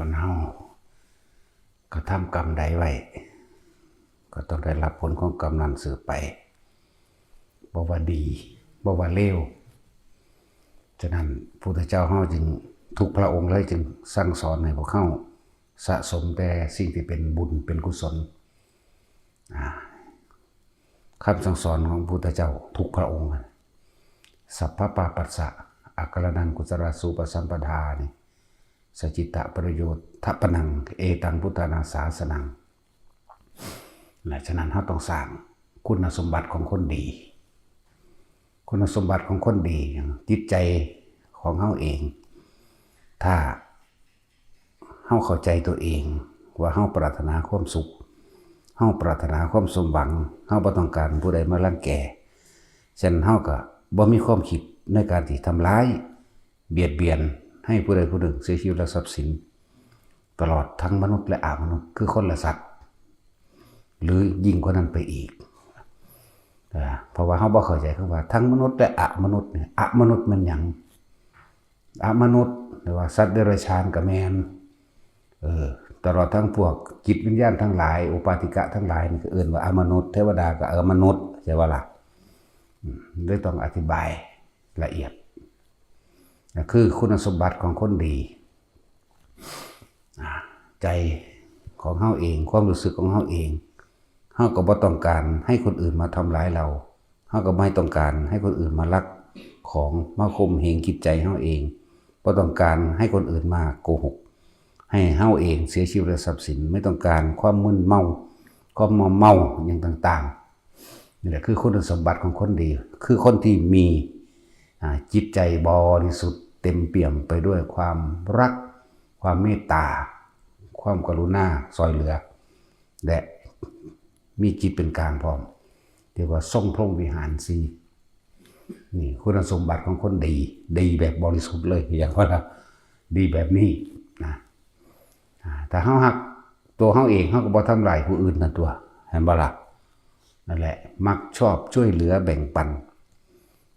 ส่วนเฮากระทำกรรมใดไว้ก็ต้องได้รับผลของกรรมนั้นสืบไปบ่ว่าดีบ่ว่าเลวฉะนั้นพระพุทธเจ้าเฮาจึงทุกพระองค์เลยจึงสั่งสอนให้พวกเฮาสะสมแต่สิ่งที่เป็นบุญเป็นกุศลคำสั่งสอนของพระพุทธเจ้าทุกพระองค์สัพพปาปัสสะอักขนังกุศลสูปสัมปทานี่สจิตะประโยชน์ทัพพนังเอตังพุทธานาสาสนังและฉะนั้นเราต้องสร้างคุณสมบัติของคนดีคุณสมบัติของคนดีจิตใจของเฮาเองถ้าเฮาเข้าใจตัวเองว่าเฮาปรารถนาความสุขเฮาปรารถนาความสมหวังเฮาบ่ต้องการผู้ใดมารังแกฉะนั้นเฮาก็บ่มีความคิดในการที่ทำร้ายเบียดเบียนให้ผู้ใดผู้หนึ่งเสียชีวิตและทรัพย์สินตลอดทั้งมนุษย์และอมนุษย์คือคนละสัตว์หรือยิ่งกว่านั้นไปอีกเพราะว่าเฮาบ่เข้าใจคำว่าทั้งมนุษย์และอมนุษย์เนี่ยอมนุษย์มันหยังอมนุษย์หรือว่าสัตว์เดรัจฉานก็แม่นตลอดทั้งพวกจิตวิญญาณทั้งหลายอุปาติกะทั้งหลายนี่ก็เอิ้นว่าอมนุษย์เทวดาก็มนุษย์ใช่ว่าล่ะเลยต้องอธิบายละเอียดคือคุณสมบัติของคนดีใจของเฮาเองความรู้สึกของเฮาเองเฮาก็บ่ต้องการให้คนอื่นมาทำร้ายเราเฮาก็ไม่ต้องการให้คนอื่นมาลักของมาข่มเหงจิตใจเฮาเองบ่ต้องการให้คนอื่นมาโกหกให้เฮาเองเสียชีวิตและทรัพย์สินไม่ต้องการความมึนเมาความเมาอย่างต่างๆนี่แหละคือคุณสมบัติของคนดีคือคนที่มีจิตใจบริสุทธิ์เต็มเปี่ยมไปด้วยความรักความเมตตาความกรุณาซอยเหลือและมีจิตเป็นกลางพร้อมเรียกว่าทรงพรหมวิหารสีนี่คุณสมบัติของคนดีดีแบบบริสุทธิ์เลยอย่างว่าดีแบบนี้นะถ้าเฮาหักตัวเฮาเองเฮาก็บ่ทำลายผู้อื่นนั่นตัวเห็นบ่ล่ะนั่นแหละมักชอบช่วยเหลือแบ่งปัน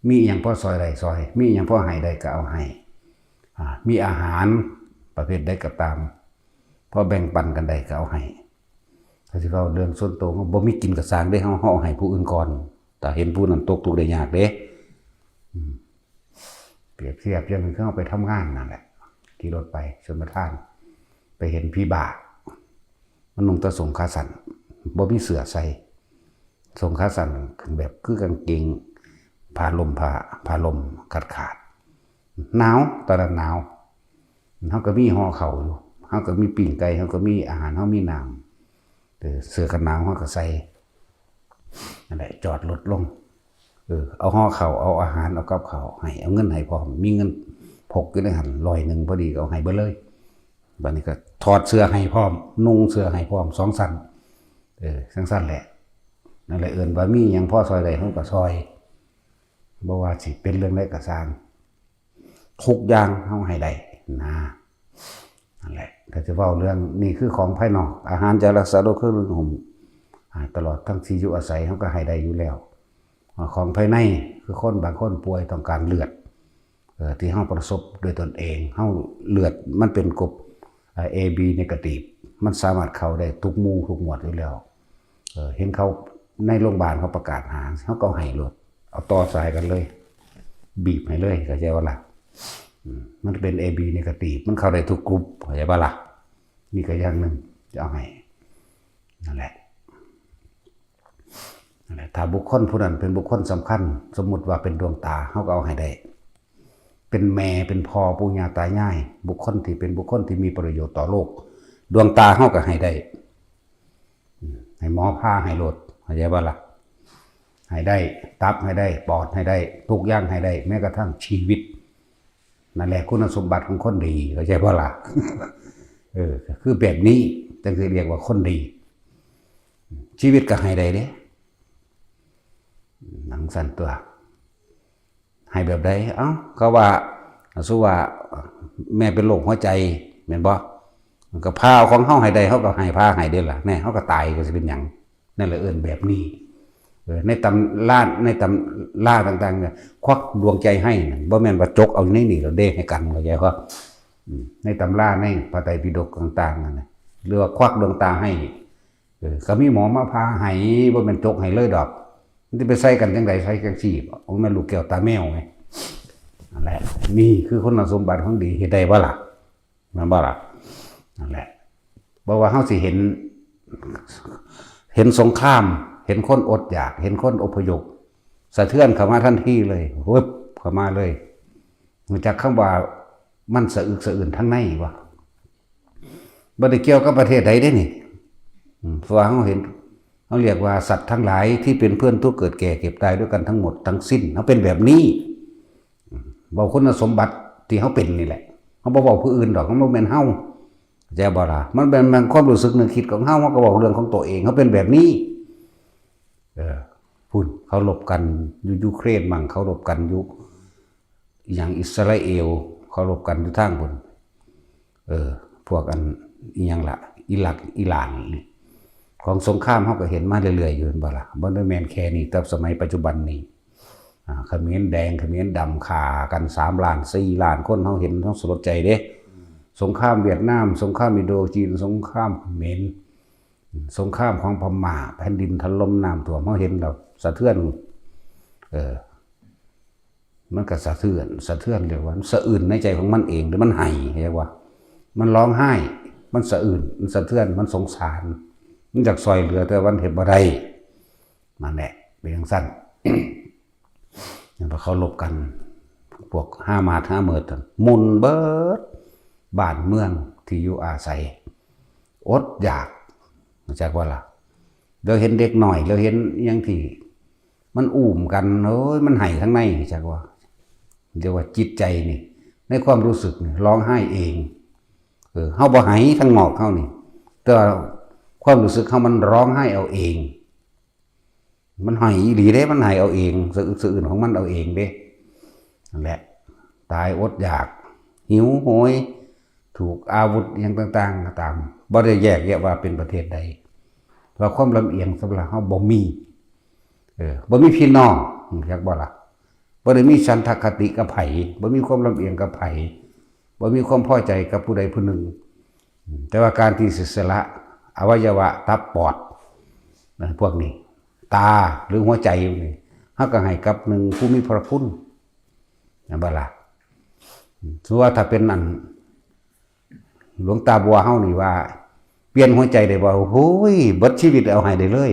มีอย่างพ่อซอยใดซอยมีอย่างพ่อให้ใดก็เอาให้มีอาหารประเภทใดก็ตามพอแบ่งปันกันใดก็เอาให้ถ้าสิเราเรื่องส่วนตัวบ่มีกินก็สร้างได้เฮาให้ผู้อื่นก่อนแต่เห็นผู้นั้นตกทุกข์ได้ยากเด้เปรียบเทียบอย่างนึงเขาไปทำงานนั่นแหละขี่รถไปชลประทานไปเห็นพี่บ่ามันนุ่งแต่ทรงขาสั้นบ่มีเสื้อใส่ทรงขาสั้นขึ้นแบบคือกางเกงผ้าลมขาดหนาวตอนนั้นหนาวเขาก็มีห่อเข่าอยู่เขาก็มีปิ่งไก่เขาก็มีอาหารเขามีน้ำเสื้อกันหนาวเขาก็ใส่นั่นแหละจอดรถลงเอาห่อเข่าเอาอาหารเอากับเขาให้เอาเงินให้พร้อมมีเงินพกอยู่ในหัน100พอดีเอาให้เบิดเลยบัดนี้ก็ถอดเสื้อให้พร้อมนุ่งเสื้อให้พร้อม2 สั้นสั้นแหละนั่นแหละเอิ้นว่ามีหยังพอซอยใดเขาก็ซอยบ่ว่าสิเป็นเรื่องใดก็สร้างทุกอย่างเฮาให้ได้นั่นแหละถ้าจะเว้าเรื่องนี่คือของภายนอกอาหารจะรักษาโรคเครื่องห่มตลอดทั้งที่อยู่อาศัยเฮาก็ให้ได้อยู่แล้วของภายในคือคนบางคนป่วยต้องการเลือดที่เฮาประสบด้วยตนเองเฮาเลือดมันเป็นกลุ่ม AB negative มันสามารถเข้าได้ทุกหมู่ทุกหมวดอยู่แล้วเห็นเขาในโรงพยาบาลเขาประกาศหาเขาก็ให้รถเอาต่อสายกันเลยบีบให้เลยเข้าใจว่าล่ะมันเป็น AB negative มันเข้าได้ทุกกลุ่มเข้าใจว่าล่ะนี่ก็อย่างหนึ่งจะเอาให้นั่นแหละถ้าบุคคลผู้นั้นเป็นบุคคลสำคัญสมมุติว่าเป็นดวงตาเขาก็เอาให้ได้เป็นแม่เป็นพ่อปู่ย่าตายายบุคคลที่เป็นบุคคลที่มีประโยชน์ต่อโลกดวงตาเขาก็ให้ได้ให้หมอพาให้รถเข้าใจว่าล่ะให้ได้ตับให้ได้ปอดให้ได้ทุกอย่างให้ได้แม้กระทั่งชีวิตนั่นแหละคุณสมบัติของคนดีเข้าใจว่าล่ะคือแบบนี้จึงเรียกว่าคนดีชีวิตก็ให้ได้เด้หนังสั่นตัวให้แบบใดก็ว่าสู้ว่าแม่เป็นโรคหัวใจแม่นบ่มันก็พาของเฮาให้ได้เฮาก็ให้พาให้เด้ล่ะแน่เฮาก็ตายก็สิเป็นหยังนั่นแหละเอิ้นแบบนี้ในตำราต่างๆเนี่ยควักดวงใจให้บ่แม่นว่าจกเอาอยู่ในนี่แล้วเด้ให้กันเข้าใจว่า ในตำราในพระไตรปิฎกต่างๆนั่นนะหรือว่าควักดวงตาให้ก็มีหมอมาพาให้บ่แม่นจกให้เลยดอกมันสิไปใส่กันจังได๋ใส่จังซี่บ่แม่นลูกแก้วตาแมวไงนั่นแหละนี่คือคุณสมบัติของดีเฮ็ดได้บ่ล่ะแม่นบ่ล่ะนั่นแหละบ่ว่าเฮาสิเห็นสงครามเห็นคนอดอยากเห็นคนอพยพสะเทือนเข้ามาทันทีเลยโหเข้ามาเลยรู้จักคำว่ามันสะอึกสะอื้นทั้งในบ่บ่ได้เกี่ยวกับประเทศใดเด้นี่เพราะว่าเฮาเห็นเฮาเรียกว่าสัตว์ทั้งหลายที่เป็นเพื่อนทุกข์เกิดแก่เก็บตายด้วยกันทั้งหมดทั้งสิ้นเฮาเป็นแบบนี้เว้าคุณสมบัติที่เฮาเป็นนี่แหละเฮาบ่เว้าผู้อื่นดอกมันบ่แม่นเฮาแจ้บ่ล่ะมันเป็นความรู้สึกนึกคิดของเฮาก็เว้าเรื่องของตัวเองเฮาเป็นแบบนี้พูดเขารบกันอยู่ยูเครนมั่งเขารบกันอยู่อย่างอิสราเอลเขารบกันอยู่ทางพุ่นพวกอันอีหยังล่ะอิรักอิหร่านของสงครามเฮาก็เห็นมาเรื่อยๆอยู่บ่ล่ะบ่ได้แม่นแค่นี้แต่สมัยปัจจุบันนี้เขมรแดงเขมรดำฆ่ากัน3ล้าน4ล้านคนเฮาเห็นต้องสลดใจเด้สงครามเวียดนามสงครามอินโดจีนสงครามเขมรสงครามของพม่าแผ่นดินถล่มน้ำท่วมเฮาเห็นแล้วสะเทือนมันก็สะเทือนเรียกว่าสะอื้นในใจของมันเองหรือมันไห้เรียกว่ามันร้องไห้มันสะอื้นมันสะเทือนมันสงสารมันอยากซอยเหลือแต่วันเฮ็ดบ่ได้นั่นแหละเป็นจังซั่น อย่างพอเขาลบกันพวกห้ามาดห้าเมิดมุนเบิดบ้านเมืองที่อยู่อาศัยอดอยากจากว่าล่ะเราเห็นเด็กหน่อยเราเห็นยังที่มันอุ่มกันโอ้ยมันไห้ทั้งในจากว่าเรียกว่าจิตใจนี่ในความรู้สึกนี่ร้องไห้เองเฮาบ่ไห้ทั้งนอกเฮานี่แต่ความรู้สึกเฮามันร้องไห้เอาเองมันไห้อีหลีเด้มันไห้เอาเองสะอึกสะอื้นของมันเอาเองเด้นั่นแหละตายอดอยากหิวโหยถูกอาวุธอย่างต่างๆก็ตามบ่ได้แยกแยะว่าเป็นประเทศใดเพราะความลำเอียงสำหรับเฮาบ่มีบ่มีพี่น้องอยากบ่ล่ะบ่ได้มีฉันทคติกับไผบ่มีความลำเอียงกับไผบ่มีความพอใจกับผู้ใดผู้หนึ่งแต่ว่าการที่สิสละอวัยวะตับปอดพวกนี้ตาหรือหัวใจนี่เฮาก็ให้กับหนึ่งผู้มีพระคุณบ่ล่ะสมมุติว่าถ้าเป็นอันหลวงตาบัวเฮานี่ว่าเปลี่ยนหัวใจได้บ่โอ้ยเบิดชีวิตเอาให้ได้เลย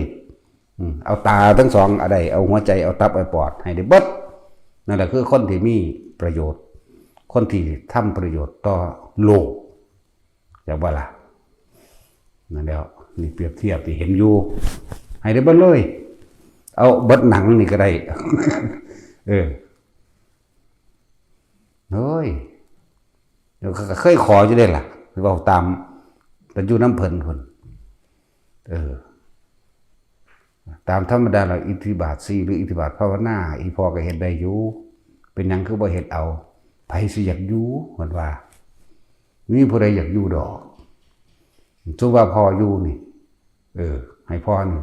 เอาตาทั้งสองอะไรเอาหัวใจเอาตับเอาปอดให้ได้เบิดนั่นแหละคือคนที่มีประโยชน์คนที่ทำประโยชน์ต่อโลกอย่างว่าล่ะนั่นแล้วนี่เปรียบเทียบที่เห็นอยู่ให้ได้เบิดเลยเอาเบิดหนังนี่ก็ได้ เฮ้ยเดี๋ยวเคยขออยู่ได้ล่ะบอกตามแต่อยู่น้ำเพลินคนตามธรรมดาเราอิทธิบาท4หรืออิทธิบาทภาวนาอีพอก็เห็นได้อยู่เป็นหยังคือบ่เห็นเอาไผสิอยากอยู่เหมือนว่ามีผู้ใดอยากอยู่ดอกสมมุติว่าพออยู่นี่ให้พ่อนี่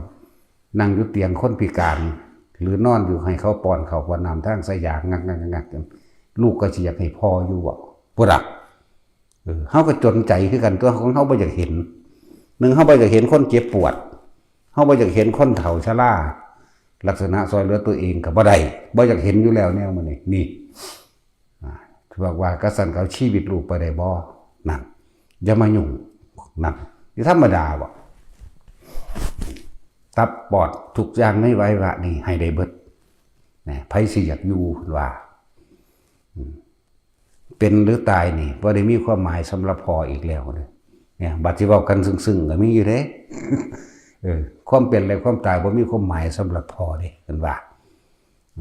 นั่งอยู่เตียงคนพิการหรือนอนอยู่ให้เขาป้อนเขาป้อนน้ำทางสายางงักลูกก็สิอยากให้พ่ออยู่บ่บ่ล่ะเฮาก็จนใจคือกันตัวของเฮาบ่อยากเห็นหนึ่งเฮาบ่อยากเห็นคนเจ็บปวดเฮาบ่อยากเห็นคนเฒ่าชราลักษณะซอยเหลือตัวเองก็บ่ได้บ่อยากเห็นอยู่แล้วแนวมื้อนี้นี่บอกว่ากษัตริย์เขาชีวิตลูกไปได้บ่นั่นอย่ามายุ่งนั่นนี่ธรรมดาบ่ตับปอดทุกอย่างไม่ไว้วะนี่ให้ได้เบิดนะไผสิอยากอยู่ว่าเป็นหรือตายนี่บ่ได้มีความหมายสำหรับพออีกแล้วเนี่ยบัดสิเว้ากันซึ้งๆก็มีอยู่เด้ความเป็นและความตายบ่มีความหมายสำหรับพอเด้เพิ่นว่า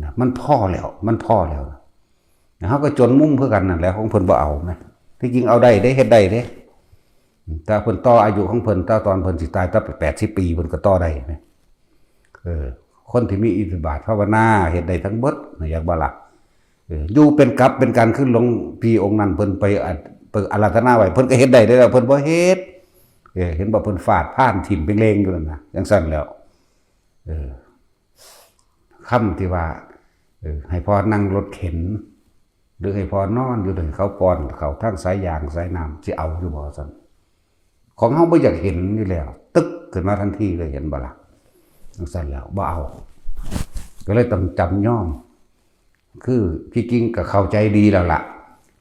นะมันพอแล้วเฮาก็จนมุมเพื่อกันนั่นแหละของเพิ่นบ่เอานะที่จริงเอาได้เด้เฮ็ดได้เด้แต่เพิ่นต่ออายุของเพิ่นตอนเพิ่นสิตายตั้ง80 ปีเพิ่นก็ต่อได้นะคนที่มีอิทธิบาทภาวนาเฮ็ดได้ทั้งเบิดอยากบ่ล่ะอยู่เป็นกับเป็นการขึ้นลงพี่องค์นั้นเพิ่นไปอาราธนาไว้เพิ่นก็เฮ็ดได้เด้อเพิ่นบ่เฮ็ดเห็นบ่เพิ่นฟาดผ่านถิ่มเป็นเลงอยู่นั่นน่ะจังซั่นแล้วคำที่ว่าให้พ่อนั่งรถเข็น หรือให้พอนอนอยู่เลยเขาป้อนเขาทั้งสายยางสายน้ำสิเอาอยู่บ่ซั่นของเฮาบ่อยากเห็นอยู่แล้วตึกขึ้นมาทันทีเลยเห็นบ่ล่ะจังซั่นแล้วบ่เอาก็เลยต้องจำย่อมคือที่จริงก็เข้าใจดีแล้วล่ะ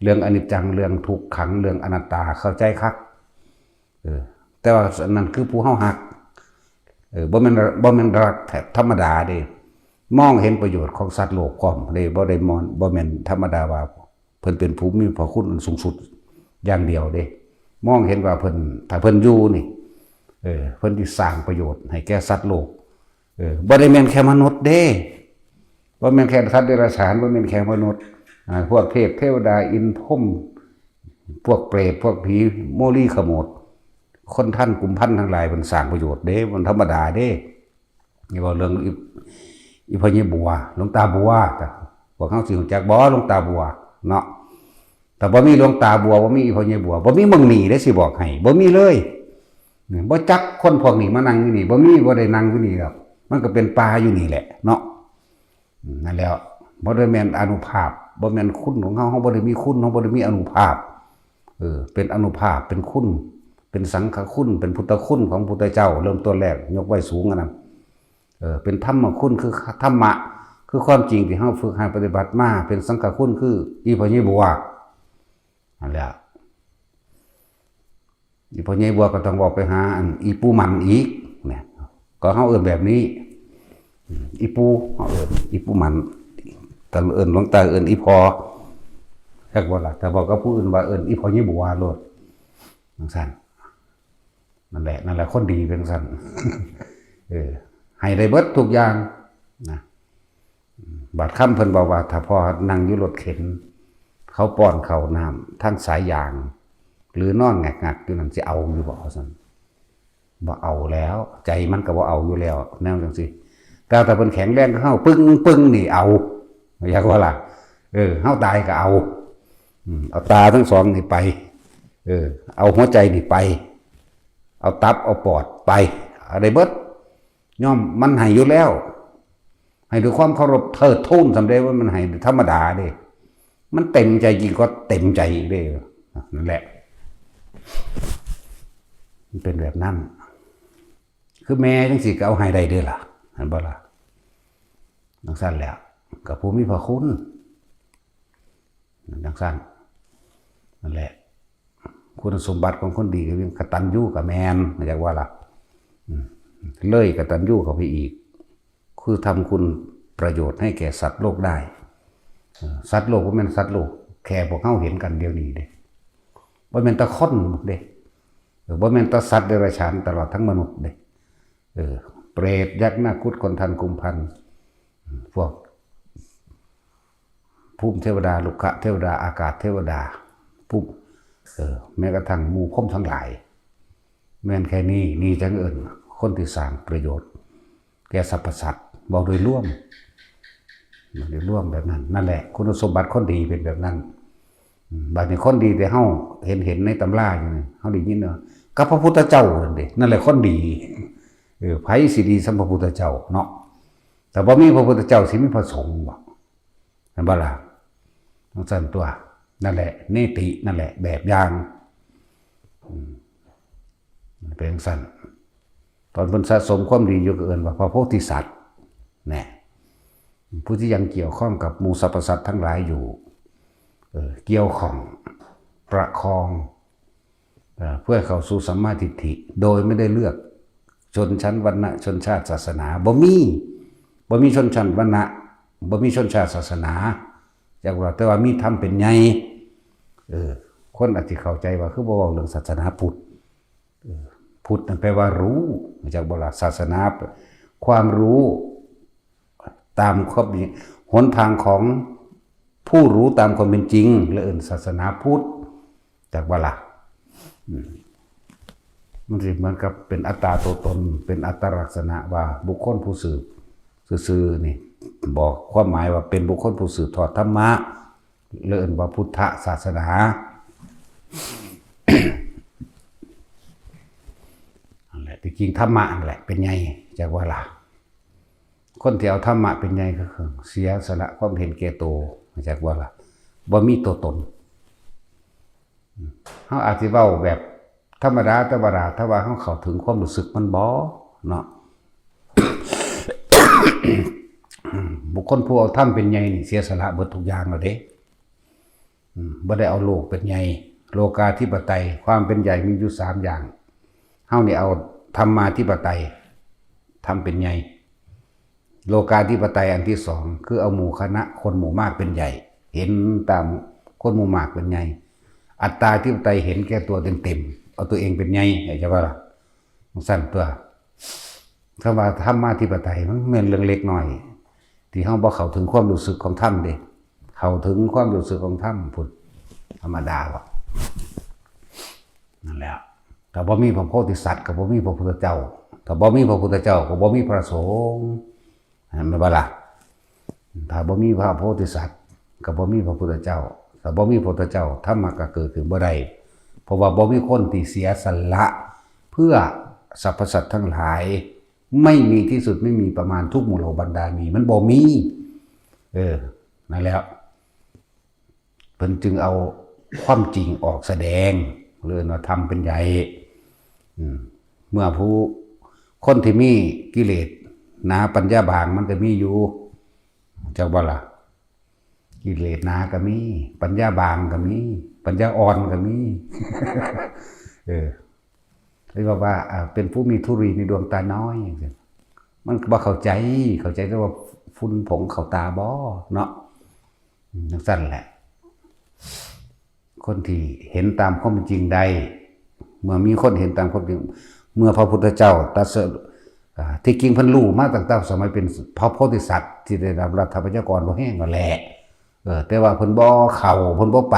เรื่องอนิจจังเรื่องทุกขังเรื่องอนัตตาเข้าใจคักแต่ว่านั่นคือผู้เฮาฮักบ่แม่นรักธรรมดาเด้มองเห็นประโยชน์ของสัตว์โลกพร้อมเด้บ่ได้มองบ่แม่นธรรมดาว่าเพิ่นเป็นผู้มีพระคุณอันสูงสุดอย่างเดียวเด้มองเห็นว่าเพิ่นถ้าเพิ่นอยู่นี่เพิ่นสิสร้างประโยชน์ให้แก่สัตว์โลกบ่ได้แม่นแค่มนุษย์เด้บ่แม่นแค่สัตว์เดรัจฉานบ่แม่นแค่มนุษย์พวกเทพเทวดาอินพรหมพวกเปรตพวกผีโมลีขโมดคนท่านกุมพันทั้งหลายมันสร้างประโยชน์เด้มันธรรมดาเด้นี่ว่าเรื่องอีพญบัวหลวงตาบัวพวกเฮาสิรู้จักบ่หลวงตาบัวเนาะแต่บ่มีหลวงตาบัวบ่มีอีพญบัวบ่มีเมืองนี่ได้สิบอกให้บ่มีเลยบ่จักคนพวกนี้มานั่งอยู่นี่บ่มีบ่ได้นั่งอยู่นี่หรอกมันก็เป็นป่าอยู่นี่แหละเนาะนั่นแล้วบ่ได้แม่นอานุภาพบ่แม่นคุณของเฮาบ่ได้มีคุณเฮาบ่ได้มีอานุภาพเป็นอานุภาพเป็นคุณเป็นสังฆคุณเป็นพุทธคุณของพุทธเจ้าเริ่มต้นแรกยกไว้สูงอันนั้นเป็นธรรมคุณคือธรรมะคือความจริงที่เฮาฝึกหัดปฏิบัติมาเป็นสังฆคุณคืออีพญบัวนั่นแหละอีพญบัวก็ต้องบอกไปหาอีปูมันอีกเนี่ยก็เฮาเอิ้นแบบนี้อีปูเฮาเอิ้นอีปูมันแต่เอิ้นหลวงตาเอิ้นอีพอแค่ว่าล่ะแต่บอกกับผู้อื่นว่าเอิ้นอีพญบัวโลดจังซั่นนั่นแหละคนดีเป็นซั่นให้ได้เบิดทุกอย่างนะบาดค่ำเพิ่นบอกว่าถ้าพอนั่งอยู่รถเข็นเขาป้อนเขาน้ำทั้งสายยางหรือนอนงักๆอยู่นั่นสิเอาอยู่บ่ซั่นบ่เอาแล้วใจมันก็บ่เอาอยู่แล้วแนวจังซี่แต่ถ้าเพิ่นแข็งแรงก็เฮาปึ้งนี่เอาอยากว่าล่ะเฮาตายก็เอาเอาตาทั้งสองนี่ไปเอาหัวใจนี่ไปเอาตับเอาปอดไปอะไรเบิดย่อมมันให้อยู่แล้วให้ด้วยความเคารพเทิดทูนสำเร็จว่ามันให้ธรรมดาเด้มันเต็มใจจริงก็เต็มใจอีกเด้นั่นแหละมันเป็นแบบนั้นคือแม่จังสิก็เอาให้ได้เด้อล่ะเห็นบ่ล่ะจังซั่นแล้วกับผู้มีพระคุณจังซั่นนั่นแหละคุณสมบัติของคนดีก็เป็นกตัญญูกับแมนมาจากว่าล่ะเลยกตัญญูเข้าไปอีกคือทำคุณประโยชน์ให้แก่สัตว์โลกได้สัตว์โลกว่าเป็นสัตว์โลกแค่พวกเขาเห็นกันเดียวนี้เด้ว่าเป็นตะค่อนเด้ว่าเป็นตะสัตว์เดรัจฉานตลอดทั้งมนุษย์เด้เปรตยักษ์นาคุดคนทันกุมพันพวกภูมิเทวดาลุกขะเทวดาอากาศเทวดาภูมิแม้กระทั่งหมู่พรหมทั้งหลายแม้นแค่นี้นี่จังเอิญคนที่สร้างประโยชน์แก่สรรพสัตว์บอกโดยร่วมแบบนั้นนั่นแหละคุณสมบัติคนดีเป็นแบบนั้นบางทีคนดีแต่เฮาเห็นในตำราอยู่นี่เฮาได้ยินเนาะกับพระพุทธเจ้านั่นแหละคนดีไผสิดีสัมพระพุทธเจ้าเนาะแต่บ่มีพระพุทธเจ้าสิมีพระสงฆ์บ่เห็นบ่ล่ะต้องสั่นตัวนั่นแหละเนตินั่นแหละแบบอย่างเป็นสั่นตอนเพิ่นสะสมความดีอยู่ก็เอิ้นว่าพระโพธิสัตว์แน่ผู้ที่ยังเกี่ยวข้องกับหมู่สรรพสัตว์ทั้งหลายอยู่เกี่ยวข้องประคองเพื่อเข้าสู่สัมมาทิฏฐิโดยไม่ได้เลือกชนชั้นวรรณะชนชาติศาสนาบ่มีชนชั้นวรรณะบ่มีชนชาติศาสนาจากว่าแต่ว่ามีธรรมเป็นใหญ่คนอาจจะเข้าใจว่าคือบ่เว้าเรื่องศาสนาพุทธพุทธนั่นแปลว่ารู้จากโบราณศาสนาความรู้ตามความหนทางของผู้รู้ตามความเป็นจริงและเอิ้นศาสนาพุทธจากโบราณมันสิเหมือนกับเป็นอัตตาตัวตนเป็นอัตลักษณะว่าบุคคลผู้สืบซื่อๆนี่บอกความหมายว่าเป็นบุคคลผู้สืบทอดธรรมะเอิ้นว่าพุทธศาสนานั่นแหละจริงธรรมะนั่นแหละเป็นไงจากว่าล่ะคนที่เอาธรรมะเป็นไงก็คือเสียสละความเห็นแก่ตัวจากว่าล่ะ บ่มีตัวตนเฮาอาจสิเว้าแบบธรรมดาแต่ว่าถ้าว่าเฮาเข้าถึงความรู้สึกมันบ่เนาะ บุคคลผู้เอาธรรมเป็นใหญ่นี่เสียสละเบิดทุกอย่างแล้วเด้บ่ได้เอาโลกเป็นใหญ่โลกาธิปไตยความเป็นใหญ่มีอยู่3อย่างเฮานี่เอาธรรมาธิปไตยทำเป็นใหญ่โลกาธิปไตยอันที่2คือเอาหมู่คณะคนหมู่มากเป็นใหญ่เห็นตามคนหมู่มากเป็นใหญ่อัตตาธิปไตยเห็นแก่ตัวเต็มๆเอาตัวเองเป็นใหญ่เข้าใจบ่ล่ะสั่นตัวคำว่าธรรมาธิปไตยมันแม่นเรื่องเล็กน้อยที่เฮาบ่เข้าถึงความรู้สึกของธรรมเด้เข้าถึงความรู้สึกของธรรมพุทธธรรมดาว่ะนั่นแหละถ้าบ่มีพระโพธิสัตว์ก็บ่มีพระพุทธเจ้าถ้าบ่มีพระพุทธเจ้าก็บ่มีพระสงฆ์แม่นบ่ล่ะถ้าบ่มีพระโพธิสัตว์ก็บ่มีพระพุทธเจ้าถ้าบ่มีพระพุทธเจ้าธรรมะก็เกิดขึ้นบ่ได้เพราะว่าบ่มีคนที่เสียสละเพื่อสรรพสัตว์ทั้งหลายไม่มีที่สุดไม่มีประมาณทุกหมู่เหล่าบรรดามีมันบ่มีนั่นแล้วเพิ่นจึงเอาความจริงออกแสดงเรื่องว่าธรรมเป็นใหญ่เมื่อผู้คนที่มีกิเลสหนาปัญญาบางมันก็มีอยู่เจ้าบ่ล่ะกิเลสหนาก็มีปัญญาบางก็มีปัญญาอ่อนก็มีเรียกว่าเป็นผู้มีธุรีในดวงตาน้อยมันบ่เข้าใจแต่ว่าฝุ่นผงเข้าตาบ่เนาะจังซั่นแหละคนที่เห็นตามความจริงใดเมื่อมีคนเห็นตามความจริงเมื่อพระพุทธเจ้าตรัสที่จริงเพิ่นรู้มาตั้งแต่สมัยเป็นพระโพธิสัตว์ที่ได้รับรัฐประชากรบ่แห้งก็แหละแต่ว่าเพิ่นบ่เข้าเพิ่นบ่ไป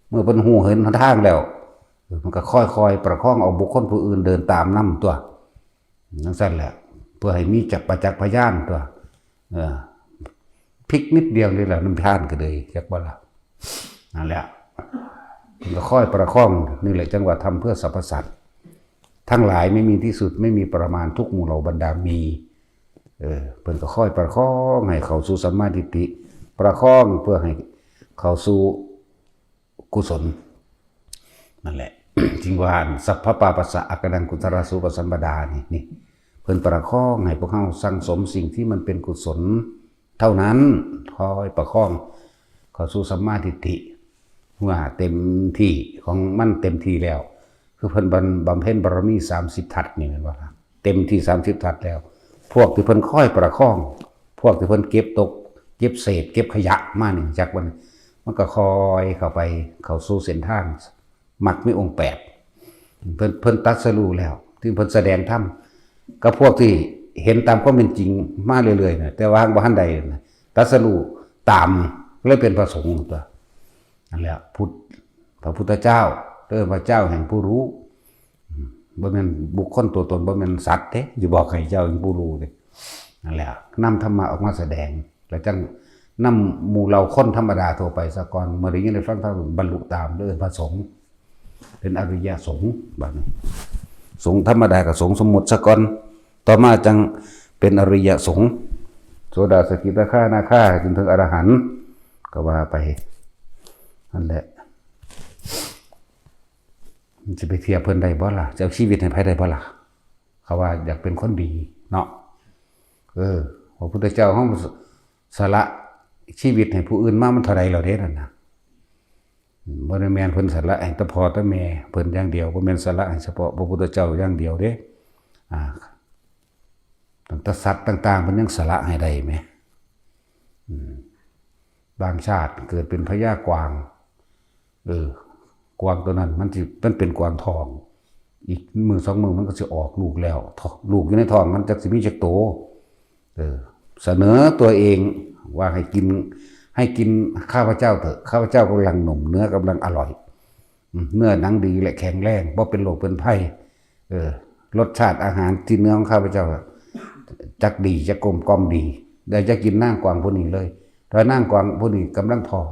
เมื่อเพิ่นฮู้เห็นทางแล้วมันก็ค่อยๆประคองเอาบุคคลผู้อื่นเดินตามนำตัวจังซั่นแหละเพื่อให้มีจักประจักษ์พยานตัวพลิกนิดเดียวนี่แหละน้ำพานก็เลยจักบ่ล่ะนั่นแหละมันก็ค่อยประคองนี่แหละจังหวะทำเพื่อสรรพสัตว์ทั้งหลายไม่มีที่สุดไม่มีประมาณทุกหมู่เหล่าบรรดามีเพิ่นก็ค่อยประคองให้เข้าสู่สัมมาทิฏฐิประคองเพื่อให้เข้าสู่กุศลนั่นแหละ จริงว่าสัพพปาปัสสะอักนังกุศลสุปสัมปดานี่เพิ่นประคองให้พวกเฮาสั่งสมสิ่งที่มันเป็นกุศลเท่านั้นคอยประคองเข้าสู่สัมมาทิฏฐิว่าเต็มที่ของมันเต็มที่แล้วคือเพิ่นบำเพ็ญบารมี30ทัศนี่แม่นบ่ล่ะเต็มที่30ทัศแล้วพวกที่เพิ่นค่อยประคองพวกที่เพิ่นเก็บตกเก็บเศษเก็บขยะมานี่จักมันก็คอยเข้าไปเข้าสู่เส้นทางมรรคมีองค์8เพิ่นตรัสรู้แล้วที่เพิ่นแสดงธรรมก็พวกที่เห็นตามความเป็นจริงมาเรื่อยๆนะแต่ว่าบ่ทันใดตรัสรู้ตามเลยเป็นพระสงฆ์ตัวนั่นแหละพระพุทธเจ้าพระเจ้าแห่งผู้รู้บ่แม่นบุคคลตัวตนบ่แม่นสัตว์เด้อยู่บอกให้เจ้าแห่งผู้รู้เด้นั่นแหละนำธรรมะออกมาแสดงแล้วจังนำหมู่เราคนธรรมดาทั่วไปซะก่อนเมื่อได้ยินได้ฟังธรรมบรรลุตามพระสงฆ์เป็นอริยสงฆ์บัดนี้สงฆ์ธรรมดากับสงฆ์สมมุติซะก่อนต่อมาจังเป็นอริยสงฆ์โสดาสกิทาคานาคาจนถึงอรหันต์ก็ว่าไปนั่นแหละมันจะไปเทียบเพิ่นได้บ่ล่ะจะเอาชีวิตให้ไผได้บ่ล่ะเขาว่าอยากเป็นคนดีเนาะพระพุทธเจ้าเฮาสละชีวิตให้ผู้อื่นมามันเท่าใดแล้วเด้นั่นน่ะบ่ได้แม่นเพิ่นสละให้แต่พ่อแต่แม่เพิ่นอย่างเดียวบ่แม่นสละให้เฉพาะพระพุทธเจ้าอย่างเดียวเด้ตั้งแต่สัตว์ต่างๆเพิ่นยังสละให้ได้แหมบางชาติเกิดเป็นพญากวางกวางตัวนั้นมันเป็นกวางทองอีกมือ2มือมันก็สิออกลูกแล้วลูกอยู่ในท้องมันจักสิมีจักโตเสนอตัวเองว่าให้กินข้าพเจ้าเถอะข้าพเจ้ากำลังหนุ่มเนื้อกำลังอร่อยเนื้อหนังดีและแข็งแรงบ่เป็นโรคเป็นภัยรสชาติอาหารที่เนื้อของข้าพเจ้าจักดีจักกลมกล่อมดีได้จะกินนางกวางผู้นี้เลยถ้านางกวางผู้นี้กำลังท้อง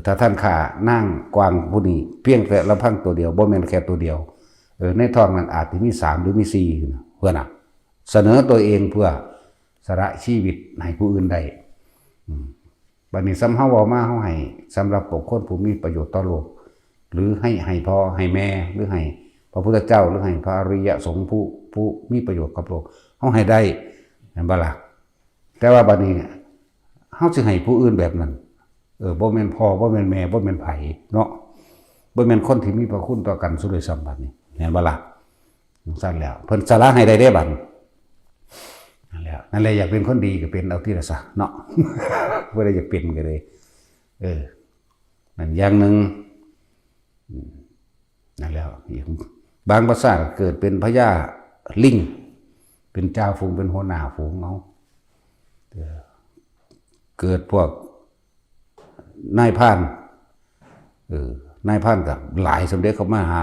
ถ้าท่านข่านางกวางผู้นี้เพียงแต่ลำพังตัวเดียวบ่แม่นแค่ตัวเดียวในท้องนั้นอาจจะมี3หรือมี4เพื่อน่ะเสนอตัวเองเพื่อสละชีวิตให้ผู้อื่นได้ บัดนี้ซ้ำเฮาเว้ามาเฮาให้สำหรับบุคคลผู้มีประโยชน์ต่อโลกหรือให้พ่อให้แม่หรือให้พระพุทธเจ้าหรือให้พระอริยสงฆ์ผู้มีประโยชน์กับโลกเฮาให้ได้แม่นบ่ล่ะแต่ว่าบัดนี้เฮาสิให้ผู้อื่นแบบนั้นบ่แม่นพ่อบ่แม่นแม่บ่แม่นไผเนาะบ่แม่นคนที่มีพระคุณต่อกันสุดโดยซ้ำบัดนี้แม่นบ่ล่ะสั่นแล้วเพิ่นสละให้ได้บัดนั่นแหละอยากเป็นคนดีก็เป็นเอาที่ละซะเนาะบ่ได้อยากเป็นก็เลยนั่นอย่างนึงนั่นแล้วบางภาษาเกิดเป็นพญาลิงเป็นเจ้าฝูงเป็นหัวหน้าฝูงเอาเกิดพวกนายพรานนายพรานกับหลายสมเด็จเขามาหา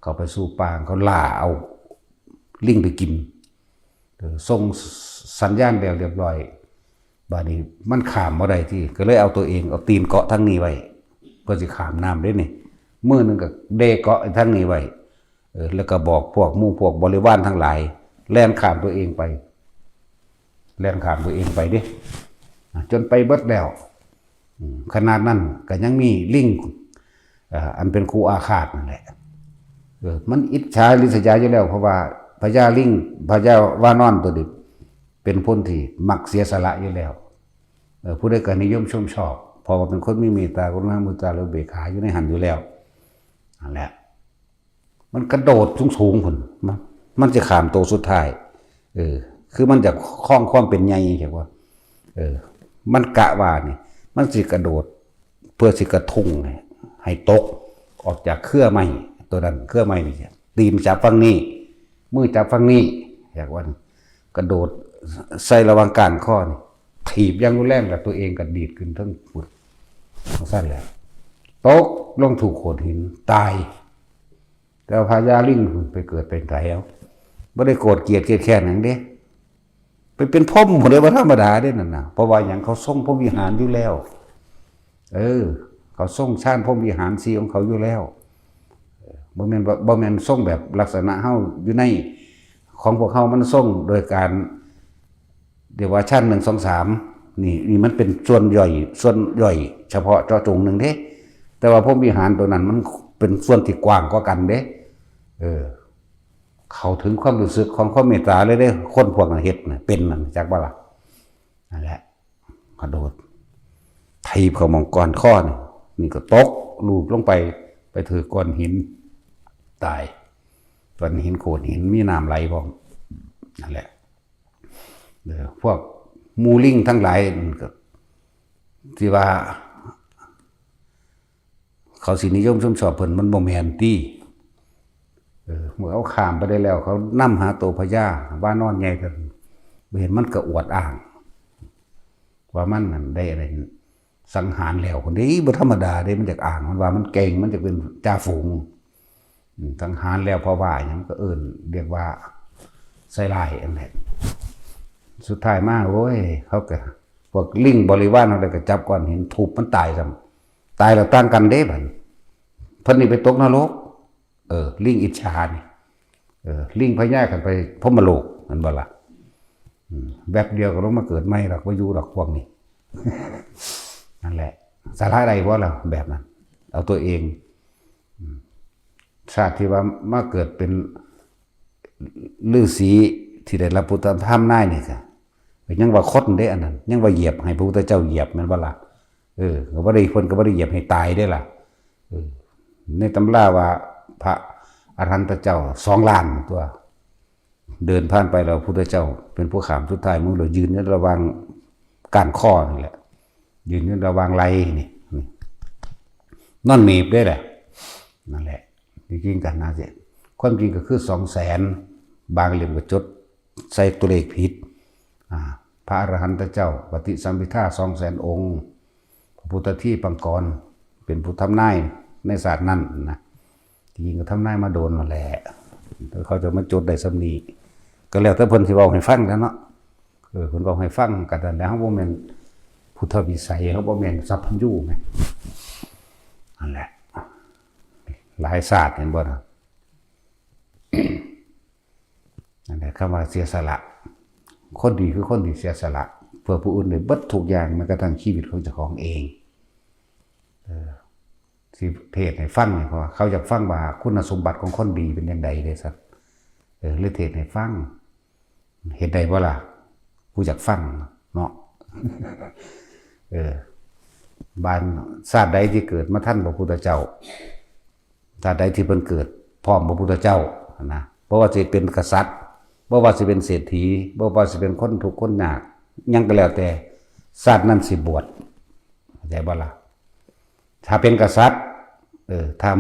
เขาไปสู่ป่าเขาล่าเอาลิงไปกินส่งสัญญาณเรียบร้อยบาดนี้มันขามบ่ได้ที่ก็เลยเอาตัวเองเอาตีนเกาะทั้งนี้ไว้เพื่อสิขามน้ำได้นี่มือนึงก็เดเกาะทั้งนี้ไว้แล้วก็บอกพวกหมู่พวกบริวารทั้งหลายแล่นขามตัวเองไปเด้จนไปเบิดแล้วขนาดนั้นก็ยังมีลิงอันเป็นครูอาฆาตนั่นแหละมันอิจฉาริษยาอยู่แล้วเพราะว่าพญาลิงพญาวานอนตัวนี้เป็นพ้นที่มักเสียสละอยู่แล้วผู้ใดก็นิยมชมชอบเพราะว่าเป็นคนมีเมตตากรุณามุตตาและเบกขาอยู่ในหันอยู่แล้วนั่นแหละมันกระโดดสูงพุ่นมันจะขามตัวสุดท้ายคือมันจะคล้องความเป็นใหญ่เห็นว่ามันกะว่านี่มันสิกระโดดเพื่อสิกระทุ้งให้ตกออกจากเครือไม้ตัวนั้นเครือไม้นี่ตีนจับฝั่งนี้มือจับฝั่งนี้อยากว่ากระโดดใส่ระวังการข้อนี่ถีบยังรุนแรงกับตัวเองก็ดีดขึ้นทั้งปุดสั้นแล้วตกลงถูกโขดหินตายแต่พญาลิงไปเกิดเป็นไถเอาไม่ได้โกรธเกลียดแค่นั้นเด้ไปเป็นพ่อหมดเลยว่าธรรมดาเด้นั่นนะเพราะว่าอย่างเขาส่งพรหมวิหารอยู่แล้วเขาส่งชาติพรหมวิหารสีของเขาอยู่แล้วบ่แม่นส่งแบบลักษณะเฮาอยู่ในของพวกเฮามันส่งโดยการเดี๋ยวว่าชั้น1 2 3นี่มันเป็นส่วนย่อยเฉพาะเจาะจงหนึ่งเด้แต่ว่าพรหมวิหารตัวนั้นมันเป็นส่วนที่กว้างกว่ากันเด้เข้าถึงความรู้สึกของความเมตตาเลยเด้คนพวกนั้นเฮ็ดน่ะเป็นนั่นจักบ่ล่ะนั่นแหละกระโดดถีบเข้ามองก้อนข้อนี่ก็ตกลูบลงไปถือก้อนหินตายก้อนหินโขดหินมีน้ำไหลพร้อมนั่นแหละพวกมูลิงทั้งหลายก็ที่ว่าเขาสินิยมชมชอบเพิ่นมันบ่แม่นติเมื่อเอาข้ามไปได้แล้วเขานำหาตัวพญาว่านอนใหญ่กันเห็นมันก็อวดอ้างว่ามันนั่นได้อะไรสังหารแล้วคนนี้บ่ธรรมดาเด้มันจากอ่างมันว่ามันเก่งมันจะเป็นจ่าฝูงสังหารแล้วเพราะว่าอย่างก็เรียกว่าใส่ลายอันนั้นสุดท้ายมาโอ้ยเขาก็พวกลิงบริวารอะไรก็จับก่อนเห็นทุบมันตายซ้ำตายแล้วตั้งกันเด้บัดเพิ่นนี่ไปตกนรกลิงอิจฉานี่ลิงพญากันไปพรหมโลกนั่นบ่ล่ะแบบเดียวก็ลงมาเกิดใหม่หรอกบ่อยู่หรอกพวกนี้นั่นแหละสาระใดบ่ล่ะแบบนั้นเอาตัวเองชาติที่ว่ามาเกิดเป็นฤาษีที่ได้รับพุทธธรรมนายนี่ค่ะยังว่าคดได้อันนั้นยังว่าเหยียบให้พระพุทธเจ้าเหยียบแม่นบ่ล่ะก็บ่ได้เพิ่นก็บ่ได้เหยียบให้ตายได้ล่ะในตำราว่าพระอรหันตเจ้า2 ล้านตัวเดินผ่านไปแล้วพุทธเจ้าเป็นผู้ขามสุดท้ายมึงเรายืนอยู่ระหว่างก้านข้อนี่แหละยืนอยู่ระหว่างไหล่นี่นอนหนีบได้แหละนั่นแหละจริงๆกันนะสิความจริงก็คือ200,000บางเหลี่ยมก็จดใส่ตัวเลขผิดพระอรหันตเจ้าปฏิสัมภิทา200,000 องค์พระพุทธที่ปังกรเป็นผู้ทำนายในศาสตร์นั้นนะจริงๆก็ทำนายมาโดนมาแหละเขาจะมาจดได้สำนีก็แล้วแต่เพิ่นสิเว้าให้ฟังแล้วเนาะเพิ่นเว้าให้ฟังกันแล้วเฮาบ่แม่นพุทธวิสัยเฮาบ่แม่นสัพพัญญูไงนั่นแหละหลายศาสตร์เห็นบ่ล่ะ นั่นแหละคำว่าเสียสละคนดีคือคนที่เสียสละ เพื่อผู้อื่นได้เบิดทุกอย่างแม้กระทั่งชีวิตของเจ้าของเองที่เทศให้ฟังเนี่ยเพราะเขาอยากฟังว่าคุณสมบัติของคนดีเป็นอย่างไรเลยสัตว์หรือเทศให้ฟังเห็นได้ว่าล่ะกูอยากฟังเนาะบานชาติใดที่เกิดมาท่านพระพุทธเจ้าชาติใดที่เพิ่นเกิดพร้อมพระพุทธเจ้านะเพราะว่าจะเป็นกษัตริย์เพราะว่าจะเป็นเศรษฐีเพราะว่าจะเป็นคนทุกข์คนยากยังก็แล้วแต่ชาตินั้นสิบวชเข้าใจบ่ล่ะถ้าเป็นกษัตริย์ถ้า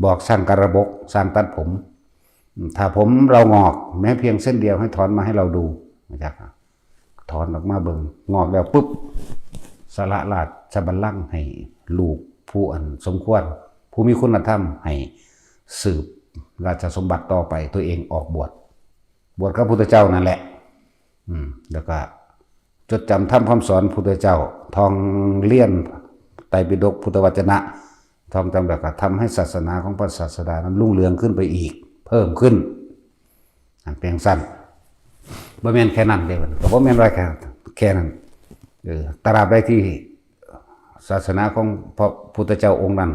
บอกสร้างกระบกสร้างตัดผมถ้าผมเรางอกแม้เพียงเส้นเดียวให้ถอนมาให้เราดูนะครับถอนออกมาเบิ่งงอกแล้วปุ๊บสละราชบัลลังก์ให้ลูกผู้อันสมควรผู้มีคุณธรรมให้สืบราชสมบัติต่อไปตัวเองออกบวชกับพุทธเจ้านั่นแหละแล้วก็จดจำทำคำสอนพุทธเจ้าท่องเลี่ยนไตรปิฎกพุทธวจนะท่องจำแล้วก็ทำให้ศาสนาของพระศาสดานั้นรุ่งเรืองขึ้นไปอีกเพิ่มขึ้นเพียงสั้นบ่แม่นแค่นั้นเด้อก็บ่แม่นว่าแค่นั้นตราบใดที่ศาสนาของพระพุทธเจ้าองค์นั้น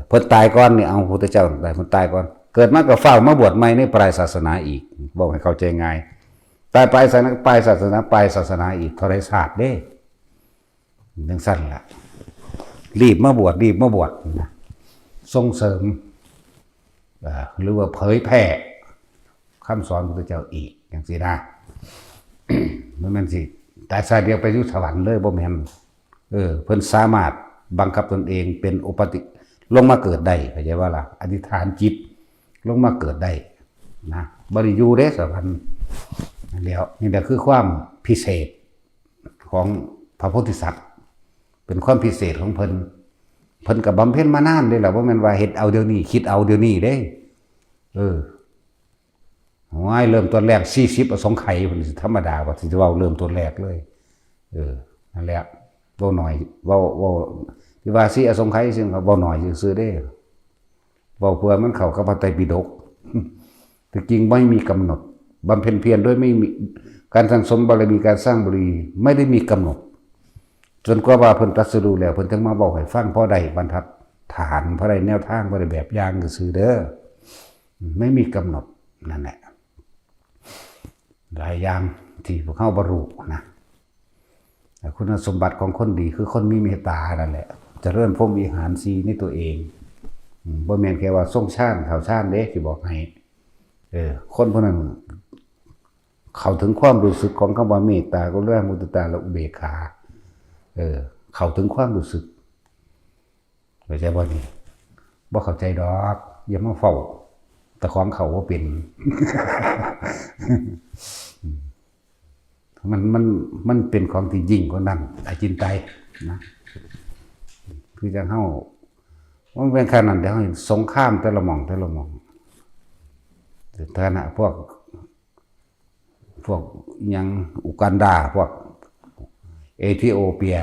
เพิ่นตายก่อนนี่เอาพุทธเจ้าได้เพิ่นตายก่อนเกิดมาก็เฝ้ามาบวชใหม่ในปลายศาสนาอีกบอกให้เข้าใจง่ายตายปลายศาสนาอีกเท่าไรศาสตร์เด้จังซั่นล่ะรีบมาบวชนะส่งเสริมหรือว่าเผยแพร่คำสอนพระพุทธเจ้าอีกอย่างสินะมันสิแต่ชาติเดียวไปอยู่สวรรค์เลยบ่แม่นเพิ่นสามารถบังคับตนเองเป็นอุปติลงมาเกิดได้เข้าใจว่าล่ะอธิษฐานจิตลงมาเกิดได้นะบ่ได้อยู่เด้สวรรค์แล้วนี่แหละคือความพิเศษของพระโพธิสัตว์เป็นความพิเศษของเพิ่นก็บำเพ็ญมานานเด้ล่ะบ่แม่นว่าเฮ็ดเอาเดี๋ยวนี้คิดเอาเดี๋ยวนี้เด้ง่ายเริ่มต้นแรก40อสงไขยมันธรรมดาว่าสิเว้าเริ่มต้นแรกเลยนั่นแหละเว้าหน่อยเว้าที่ว่าสิอสงไขยซึ่งเขาเว้าหน่อยซื่อๆเด้เว้าเพื่อมันเข้ากับพระไตรปิฎกแต่จริงไม่มีกำหนดบำเพ็ญเพียรด้วยไม่มีการสั่งสมบารมีการสร้างบุญไม่ได้มีกำหนดจนกว่าเพิ่นตรัสรู้แล้วเพิ่นจึงมาบอกให้ฟังพอได้บรรทัดฐานพอได้แนวทางพอได้แบบอย่างซื่อเด้อไม่มีกำหนดนั่นแหละหลายอย่างที่พวกเขาบรรลุนะคุณสมบัติของคนดีคือคนมีเมตตานั่นแหละจะเริ่มพรหมวิหารสีในตัวเองบ่แม่นแค่ว่าส่งชาติข่าวชาติเด้ที่บอกให้คนพวกนั้นเข้าถึงความรู้สึกของคำว่าเมตตาก็เรื่องมุทิตาและอุเบกขาเข้าถึงความรู้สึกเข้าใจบ่นี่บ่เข้าใจดอกอย่ามาเฝ้าแต่ของเขาว่าเป็น มันเป็นของที่ยิ่งกว่านั้นอาจินไตนะคือจะเข้ามันเป็นขนาดเดียวเห็นสงครามแต่ละหม่องฐานะพวกยังอุกันดาพวกเอธิโอเปีย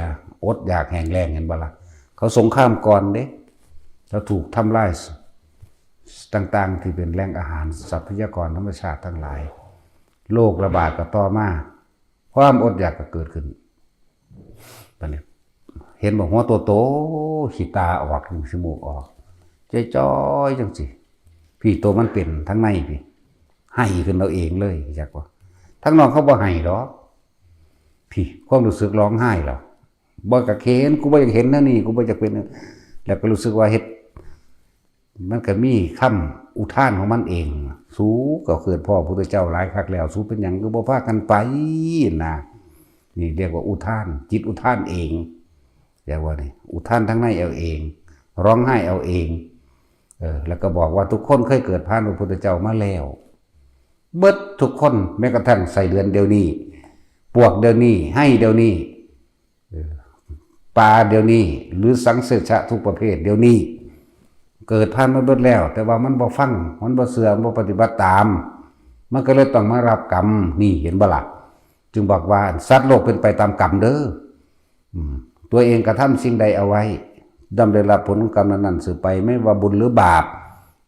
อดอยากแห้งแล้งเห็นบ่ล่ะเขาสงครามก่อนเด้เขาถูกทำลายต่างๆที่เป็นแหล่งอาหารทรัพยากรธรรมชาติทั้งหลายโรคระบาดก็ต่อมาความอดอยากก็เกิดขึ้นตอนนี้เห็นบอกหัวโตขีตาออกขี้มูกออกใจจ้อยจังสิพี่ตัวมันเป็นทั้งในพี่ให้ขึ้นเราเองเลยจักว่าทั้งน้องเขาบ่ให้หรอกพี่ความรู้สึกร้องไห้หรอบ่กะเข็นกูบ่อยากเห็นนะนี่กูบ่อยากเป็นแล้วก็รู้สึกว่าเฮ็ดมันก็มีคำอุทานของมันเองสู้ก็เกิดพ่อพุทธเจ้าหลายครั้งแล้วสู้เป็นหยังก็บ่พากันไปนะนี่เรียกว่าอุทานจิตอุทานเองเรียกว่านี่อุทานทั้งในเอาเองร้องไห้เอาเองแล้วก็บอกว่าทุกคนเคยเกิดผ่านพระพุทธเจ้ามาแล้วเบิดทุกคนแม้กระทั่งใส่เดือนเดี๋ยวนี้ปวกเดี๋ยวนี้ให้เดี๋ยวนี้ปลาเดี๋ยวนี้หรือสังเสริฐะทุกประเภทเดี๋ยวนี้เกิดผ่านมาเบิดแล้วแต่ว่ามันบ่ฟังมันบ่เสื่อมบ่ปฏิบัติตามมันก็เลยต้องมารับกรรมนี่เห็นบ่ล่ะจึงบอกว่าสัตว์โลกเป็นไปตามกรรมเด้อตัวเองกระทำสิ่งใดเอาไว้ย่อมได้รับผลของกรรมนั้นสืบไปไม่ว่าบุญหรือบาป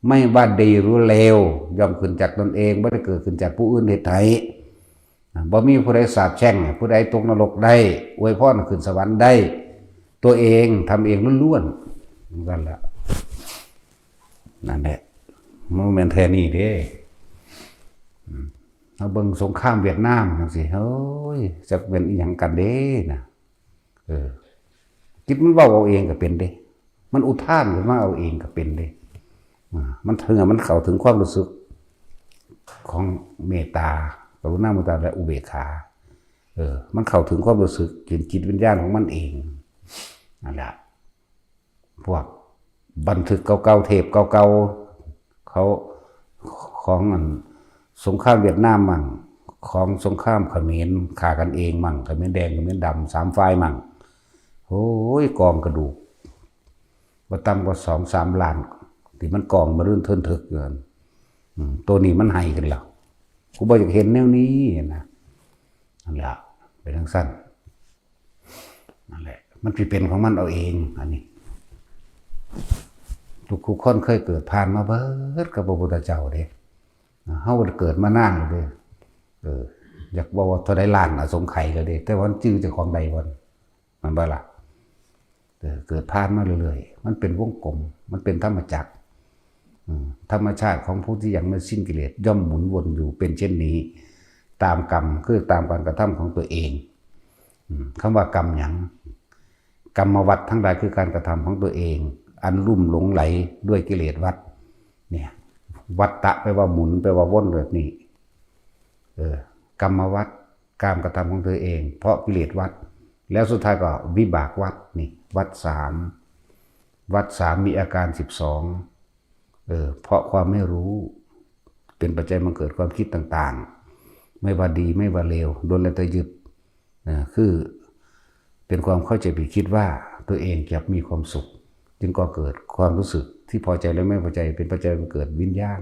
ไม่ว่าดีหรือเลวย่อมขึ้นจากตนเองไม่ได้เกิดขึ้นจากผู้อื่นเหตุใด บ่มีผู้ใดสาปแช่งผู้ใดตกนรกได้อวยพรขึ้นสวรรค์ได้ตัวเองทำเองล้วนๆกันละนั่นแหละมันเป็นแทนี่เด้เอาเบิ่งสงครามเวียดนามจังซี่เฮ้ยจะเป็นอีหยังกันเด้นะคิดมันเว้าเอาเองก็เป็นเด้มันอุทานขึ้นมาเอาเองก็เป็นเด้มันถึงมันเข้าถึงความรู้สึกของเมตตากรุณาเมตตาและอุเบกขามันเข้าถึงความรู้สึกจิตวิญญาณของมันเองนั่นแหละพวกบันทึกเก่าๆเทปเก่าๆเขาของสงครามเวียดนามมั่งของสงครามเขมรฆ่ากันเองมั่งเขมรแดงเขมรดำ3 ฝ่ายมั่งโอ้ยกองกระดูกว่าต่ำกว่า2-3 ล้านที่มันกองมารื่นเทินทึกเกินตัวนี้มันให้กันแล้วกูบอกอยากเห็นแนวนี้นะนั่นแหละเป็นทั้งสั้นนั่นแหละมันเป็นของมันเอาเองอันนี้ทุกคนเคยเกิดผ่านมาเบิดกับพระพุทธเจ้าเด้เฮาเกิดมานานเลยอยากบอกว่าเท่าใดล้านสงไข่เลยเด้แต่ว่าจื้อเจ้าของใดวันมันบ่ล่ะเกิดผ่านมาเรื่อยๆมันเป็นวงกลมมันเป็นธรรมจักรธรรมชาติของผู้ที่ยังไม่สิ้นกิเลสย่อมหมุนวนอยู่เป็นเช่นนี้ตามกรรมคือตามการกระทำของตัวเองคำว่ากรรมหยังกรรมวัฏทั้งหลายคือการกระทำของตัวเองอันลุ่มหลงไหลด้วยกิเลสวัฏเนี่ยวัฏฏะแปลว่าหมุนแปลว่าวนแบบนี้กรรมวัฏการกระทำของตัวเองเพราะกิเลสวัฏแล้วสุดท้ายก็วิบากวัฏนี่วัฏ3มีอาการ12เพราะความไม่รู้เป็นปัจจัยมันเกิดความคิดต่างๆไม่ว่าดีไม่ว่าเลวโดนแล้วแต่ยึดคือเป็นความเข้าใจผิดคิดว่าตัวเองจะมีความสุขจึงก็เกิดความรู้สึกที่พอใจและไม่พอใจเป็นปัจจัยมันเกิดวิญญาณ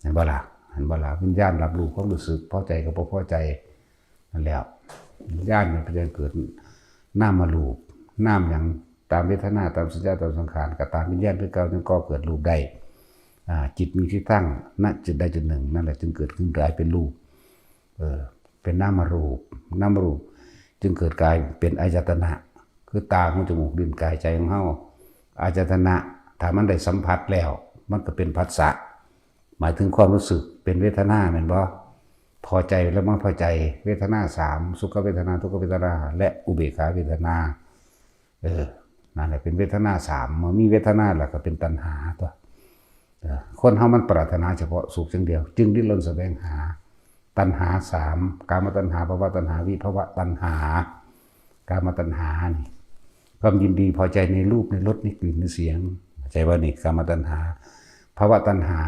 เห็นบ่ล่ะวิญญาณรับรู้ความรู้สึกพอใจกับบ่พอใจนั่นแหละวิญญาณเป็นปัจจัยเกิดนามรูปนามอย่างตามเวทนาตามสัญญาตามสังขารกับตามวิญญาณคือเก่าจึงก็เกิดรูปได้จิตมีที่ตั้งณจุดใดจุดหนึ่งนั่นแหละจึงเกิดขึ้นกลายเป็นรูปเป็นนามรูปจึงเกิดกลายเป็นอายตนะคือตาหูจมูกลิ้นกายใจของเฮาอายตนะถ้ามันได้สัมผัสแล้วมันก็เป็นผัสสะหมายถึงความรู้สึกเป็นเวทนาแม่นบ่พอใจแล้วไม่พอใจเวทนา3สุขเวทนาทุกขเวทนาและอุเบกขาเวทนานั่นแหละเป็นเวทนา3มันมีเวทนาแล้วก็เป็นตัณหาตัวคนเฮามันปรารถนาเฉพาะสุขอย่างเดียวจึงดิ้นรนแสวงหาตัณหา3กามตัณหาภวตัณหาวิภวตัณหากามตัณหานี่ความยินดีพอใจในรูปในรสในกลิ่นในเสียงใจว่านี่กามตัณหาภวตัณหา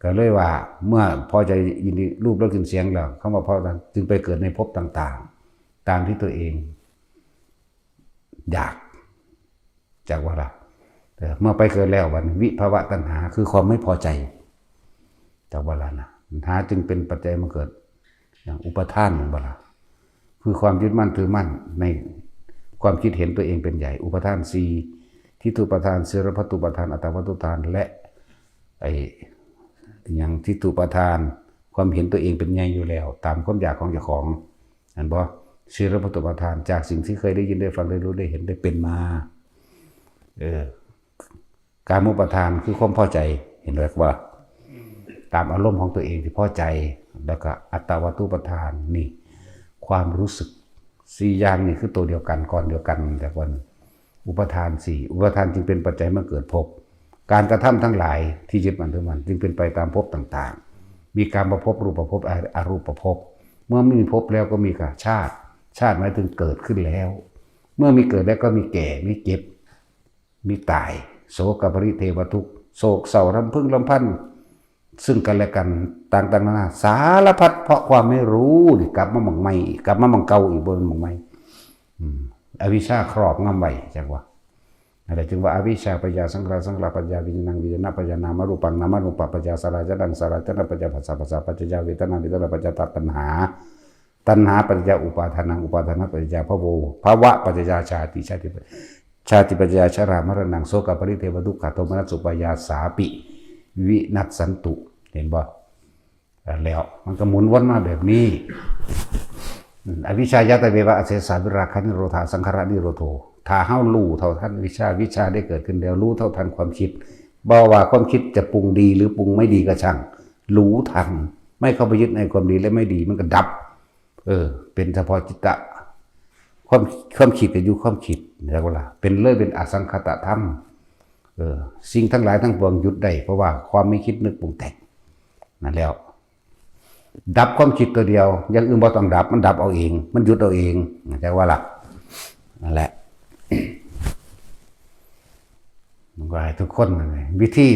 ก็เลยว่าเมื่อพอใจยินดีรูปรสกลิ่นเสียงแล้วคำว่าพอจึงไปเกิดในภพต่างๆตามที่ตัวเองอยากจากว่าล่ะเมื่อไปเกิดแล้ววันวิภวตัณหาคือความไม่พอใจจากว่าล่ะนะตัณหาจึงเป็นปัจจัยมาเกิดอย่างอุปทานของว่าล่ะคือความยึดมั่นถือมั่นในความคิดเห็นตัวเองเป็นใหญ่อุปทาน4ทิฏฐุปทานศีลพัตตุปทานอัตตวัตตุปทานและอย่างทิฏฐุปทานความเห็นตัวเองเป็นใหญ่อยู่แล้วตามความอยากของเจ้าของอันบ่ศีลพัตตุปทานจากสิ่งที่เคยได้ยินได้ฟังได้รู้ได้เห็นได้เป็นมากามุปทานคือความพอใจเห็นไหมว่าตามอารมณ์ของตัวเองที่พอใจแล้วก็อัตตวัตตุปทานนี่ความรู้สึก4อย่างนี่คือตัวเดียวกันก่อนเดียวกันแต่วันอุปทาน4อุปทานจึงเป็นปัจจัยมาเกิดภพการกระทำทั้งหลายที่ยึดมั่นถือมั่นจึงเป็นไปตามภพต่างๆมีการประพบรูปภพอรูปภพเมื่อมีภพแล้วก็มีกับชาติหมายถึงเกิดขึ้นแล้วเมื่อมีเกิดแล้วก็มีแก่มีเจ็บมีตายโศกปริเทวทุกข์โศกเศร้ารำพึงรำพันซึ่งกันและกันต่างๆนานาสารพัดเพราะความไม่รู้กลับมาหม่องใหม่กลับมาหม่องเก่าอีกบนหม่องใหม่อวิชชาครอบงำไว้จังว่าอะไรจึงว่าอวิชชาปัญญาสังขารปัญญาวิญญังวิญญาณปัญญานามรูปังนามรูปปัญญาสลายจังสลายจังปัญญาภาษาปัญญาเวทนาปัญญาตัณหาปัญญาอุปาทานังอุปาทานปัญญาภวะปัญญาชาติปัญญาชรามรณังโสกปริเทวทุกขโทมนัสสุปยาสาปิวินัสสันตุเห็นบ่ แล้วมันก็หมุนวนมาแบบนี้อวิชชายะตะเววะอเสสาวิราคะนิโรธาสังขารนิโรโธถ้าเฮารู้เท่าทันวิชาได้เกิดขึ้นแล้วรู้เท่าทันความคิดบ่ว่าความคิดจะปรุงดีหรือปรุงไม่ดีก็ช่างรู้ทันไม่เข้าไปยึดในความดีและไม่ดีมันก็ดับเป็นเฉพาะจิตตะความคิดก็อยู่ความคิดแล้วก็ล่ะเป็นเลยเป็นอสังขตธรรมสิ่งทั้งหลายทั้งปวงหยุดได้เพราะว่าความไม่คิดนึกปรุงแต่งนั่นแล้วดับความคิดตัวเดียวอย่างอื่นบ่ต้องดับมันดับเอาเองมันหยุดเอาเองแต่ว่าล่ะนั่นแหละมันก็ให้ทุกคนวิธี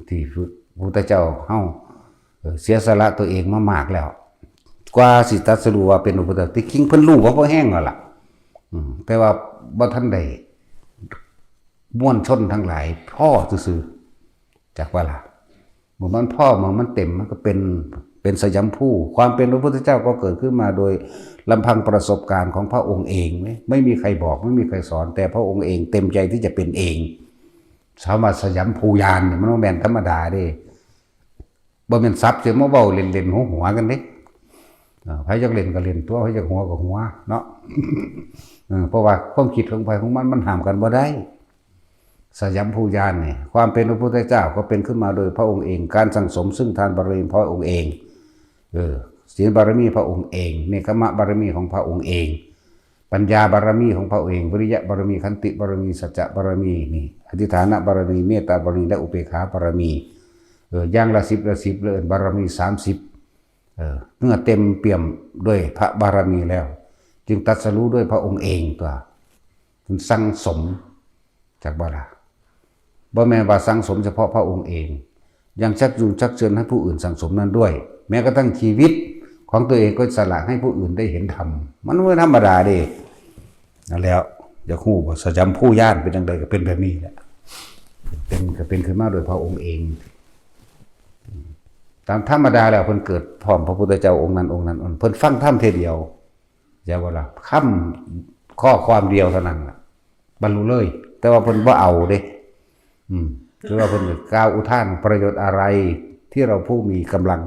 ที่พระพุทธเจ้าเฮาเสียสละตัวเองมามากแล้วกว่าสิตรัสรู้ว่าเป็นพระพุทธเจ้าที่จริงเพิ่นรู้ว่าบ่แห้งแล้วล่ะแต่ว่าบ่ทันได้ม้วนชนทั้งหลายพ่อซื่อๆจากว่าล่ะเมื่อมันพ่อมันเต็มมันก็เป็นสยัมภูความเป็นพระพุทธเจ้าก็เกิดขึ้นมาโดยลำพังประสบการณ์ของพระองค์เองไม่มีใครบอกไม่มีใครสอนแต่พระองค์เองเต็มใจที่จะเป็นเองสามารถสยัมภูญาณเนี่ยมันบ่แม่นธรรมดาเด้บ่แม่นซับสิมาเว้าเล่นๆหัวกันเด้ไผจักเล่นก็เล่นตัวไผจักหัวก็หัวเนาะเพราะว่าความคิดของไผของมันห้ามกันบ่ได้สยัมภูญาณเนี่ยความเป็นพระพุทธเจ้าก็เป็นขึ้นมาโดยพระองค์เองการสั่งสมซึ่งทานบารมีพระองค์เองศีลบารมีพระองค์เองเนกขมะบารมีของพระองค์เองปัญญาบารมีของพระองค์เองวิริยะบารมีขันติบารมีสัจจะบารมีนี่อธิฐานบารมีเมตตาบารมีและอุเบกขาบารมีอย่างละ10เลยบารมี30เมื่อเต็มเปี่ยมด้วยพระบารมีแล้วจึงตรัสรู้ด้วยพระองค์เองตัวมันสั่งสมจากบาราบ่แม่นว่าสั่งสมเฉพาะพระองค์เองยังชักจูงชักเชิญให้ผู้อื่นสั่งสมนั้นด้วยแม้กระทั่งชีวิตของตัวเองก็สละให้ผู้อื่นได้เห็นธรรมมันไม่ธรรมดาเด้นั่นแล้วอย่าฮู้ว่าสยัมภูญาณเป็นจังไดก็เป็นแบบนี้แหละเป็นขึ้นมาโดยพระองค์เองตามธรรมดาแล้วเพิ่นเกิดพร้อมพระพุทธเจ้าองค์นั้นเพิ่นฟังธรรมเทเดียวอย่าว่าล่ะคำข้อความเดียวเท่านั้นบรรลุเลยแต่ว่าเพิ่นบ่เอาเด้คือว่าเพิ่นกล่าวอุทานประโยชน์อะไรที่เราผู้มีกำลัง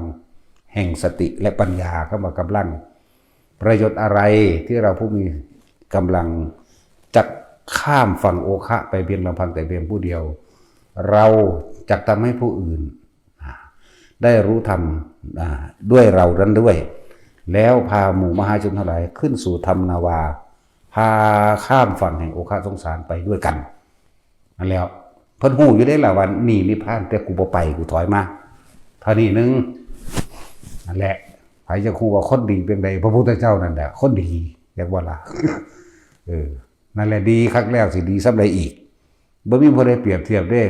แห่งสติและปัญญาเข้ามากำลังประโยชน์อะไรที่เราผู้มีกำลังจะข้ามฝั่งโอคะไปเพียงลำพังแต่เพียงผู้เดียวเราจะทำให้ผู้อื่นได้รู้ธรรมด้วยเรานั้นด้วยแล้วพาหมู่มหาชนทั้งหลายขึ้นสู่ธรรมนาวาพาข้ามฝั่งแห่งโอคะสงสารไปด้วยกันนั่นแล้วเพิ่นฮู้อยู่ได้ล่ะว่านี่นิพพานแต่กูบ่ไปกูถอยมาเท่านี้นึงนั่นแหละไผจะฮู้ว่าคนดีเป็นใดพระพุทธเจ้านั่นแหละคนดีเรียกว่าล่ะนั่นแหละดีคักแล้วสิดีซำใดอีกบ่มีผู้ใดเปรียบเทียบเด้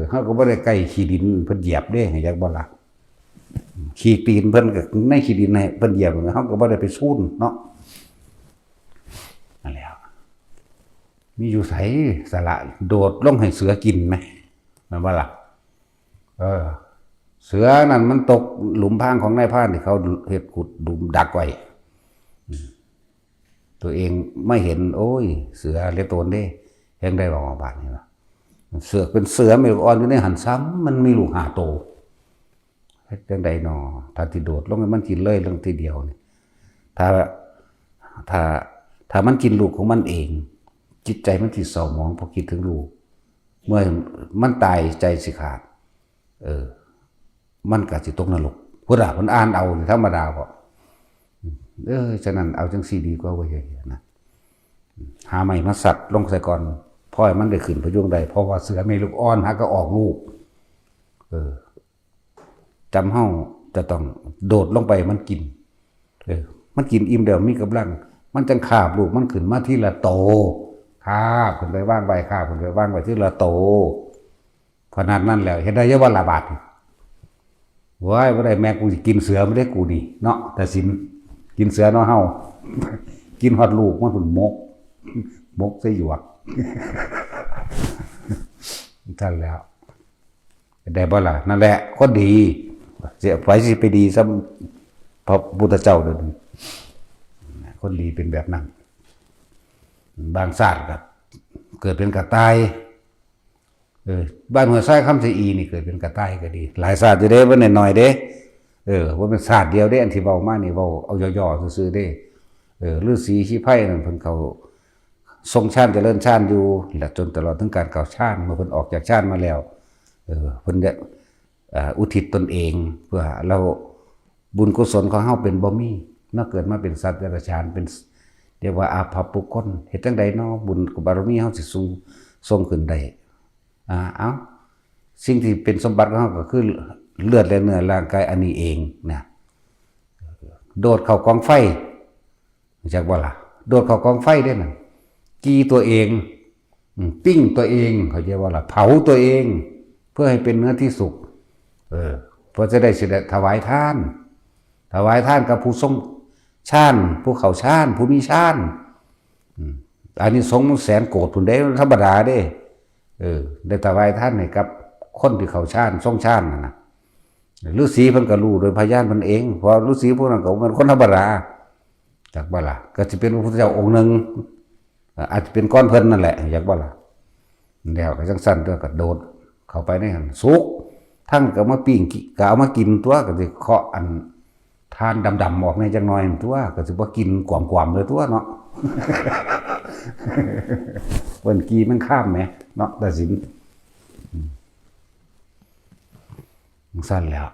เฮาก็บ่ได้ใกล้ขี้ดินเพิ่นเหยียบเด้ให้จักบ่ล่ะขี้ตีนเพิ่นก็ในขี้ดินให้เพิ่นเหยียบเฮาก็บ่ได้ไปซูนเนาะนั่นแหละมีอยู่ไสสละโดดลงให้เสือกินไหมมันว่าล่ะเสือนั่นมันตกหลุมพรางของนายพรานที่เขาเฮ็ดขุดหลุมดักไว้ตัวเองไม่เห็นโอ้ยเสือเล็กโตนเด้แฮงได้บอกบาดนี่ว่าเสือเป็นเสือไม่อ่อนอยู่ในหันซ้ำมันมีลูก5โตเฮ็ดจังได๋น้อถ้าสิโดดลงให้มันกินเลยเรื่องทีเดียวนี่ถ้ามันกินลูกของมันเองจิตใจมันสิเศร้าหมองพอคิดถึงลูกเมื่อมันตายใจสิขาดมันก็สิตกนรกพุ่นน่ะเพิ่นอ่านเอาธรรมดาบ่ฉะนั้นเอาจังซี่ดีกว่าเว้ยนะหาไม้มาสัตว์ลงใส่ก่อนพอให้มันได้ขึ้นพยุงได้เพราะว่าเสือมีลูกอ่อนหาก็ออกลูกจำเฮาจะต้องโดดลงไปมันกินมันกินอิ่มแล้วมีกำลังมันจังคาบลูกมันขึ้นมาทีละโตคาบขึ้นไปว่างไว้คาบขึ้นไปว่างไว้ทีละโตขนาดนั้นแล้วเฮ็ดได้เยอะว่าละบาทว้ายบ่ได้แม่กูสิกินเสือไม่ได้กูนี่เนาะแต่สินกินเสือเนาะเฮากินฮอดลูกมันพุ่นมกใส่หยวกท่านแล้วได้บ่ล่ะนั่นแหละคนดีเสียไปสิไปดีซ้ำพระพุทธเจ้าเด้อคนดีเป็นแบบนั้นบางชาติก็เกิดเป็นกระต่ายบ้านหัวไส้คำสีอีนี่เกิดเป็นกระต่ายก็ดีหลายชาติจะได้บ่น้อยๆเด้ ว่าเป็นศาสตร์เดียวได้อันที่เว้ามานี่เว้าเอาย่อๆซื่อๆเด้ฤาษีชี้ไพ่นั่นเพิ่นเขาทรงฌานเจริญฌานอยู่และจนตลอดถึงการเข้าฌานเมื่อเพิ่นออกจากฌานมาแล้วเพิ่นจะอุทิศตนเองเพื่อเราบุญกุศลของเฮาเป็นบ่มีเนาะเกิดมาเป็นสัตว์เดรัจฉานเป็นเรียกว่าอาภัพบุคคลเฮ็ดจังใดเนาะบุญบารมีเฮาสิสูงขึ้นได้เอาสิ่งที่เป็นสมบัติของเฮาก็คือเลือดและเนื้อร่างกายอันนี้เองนะโดดเข้ากองไฟจักว่าล่ะโดดเข้ากองไฟได้นั่นกีตัวเองปิ้งตัวเองเขาเรียกว่าล่ะเผาตัวเองเพื่อให้เป็นเนื้อที่สุกเพื่อจะได้เสด็จถวายทานกับผู้ทรงฌานผู้เข้าฌานผู้มีฌานอันนี้สงฆ์แสนโกรธผุนได้ธรรมดาเด้ได้ถวายทานให้กับคนที่เข้าฌานทรงฌานนะฤาษีเพิ่นก็รู้โดยพยานเพิ่นเองเพราะฤาษีพวกนั้นก็เป็นคนธรรมดาจากบ่ล่ะก็จะเป็นพระพุทธเจ้าองค์หนึ่งอาจจะเป็นก้อนเพิ่นนั่นแหละอยากบ่ล่ะแล้วก็จังสั่นก็โดดเข้าไปในหันสุกทั้งก็มาปิ้งก็เอามากินตัวก็สิเคาะอันทานดำๆออกในจังหน่อยตัวก็สิบ่กินกวามๆเลยตัวเนาะเพิ่นกีมันข้ามแหมเนาะตัดสินสั้นแล้ว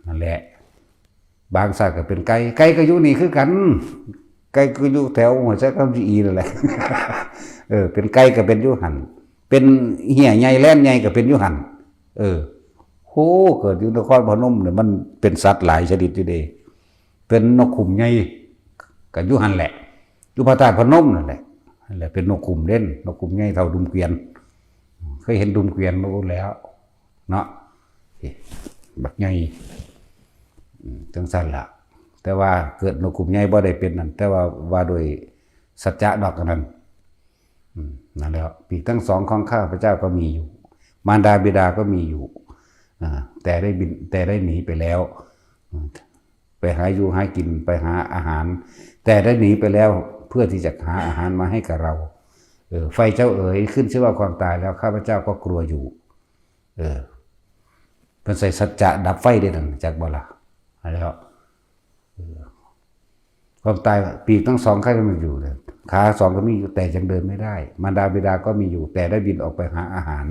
นั่นแหละบางสัตว์ก็เป็นไก่ก็อยู่นี่คือกันไก่ก็อยู่แถวหัวใจคำจีอีนั่นแหละเป็นไก่ก็เป็นอยู่หันเป็นเหี้ยใหญ่แล่นใหญ่ก็เป็นอยู่หันโหเกิดอยู่นครพนมเนี่ยมันเป็นสัตว์หลายชนิดอยู่เด้เป็นนกขุมใหญ่ก็อยู่หันแหละอยู่พระธาตุพนมนั่นแหละเป็นนกขุมเล่นนกขุมใหญ่เท่าดุมเกวียนเคยเห็นดุมเกวียนมาแล้วเนาะบักใหญ่จังซั่นล่ะแต่ว่าเกิดนกขุมใหญ่บ่ได้เป็นนั่นแต่ว่าโดยสัจจะดอกนั้นนั่นแหละปีกทั้งสองของข้าพเจ้าก็มีอยู่มารดาบิดาก็มีอยู่แต่ได้หนีไปแล้วไปหาอยู่หากินไปหาอาหารแต่ได้หนีไปแล้วเพื่อที่จะหาอาหารมาให้กับเราไฟเจ้าเอ๋ยขึ้นชื่อว่าความตายแล้วข้าพเจ้าก็กลัวอยู่เป็นใส่สัจจะดับไฟได้นั่นจากบ่ล่ะแล้วความตายปีกทั้งสองข้าก็มีอยู่เลยขาสองก็มีอยู่แต่ยังเดินไม่ได้มารดาบิดาก็มีอยู่แต่ได้บินออกไปหาอาหาร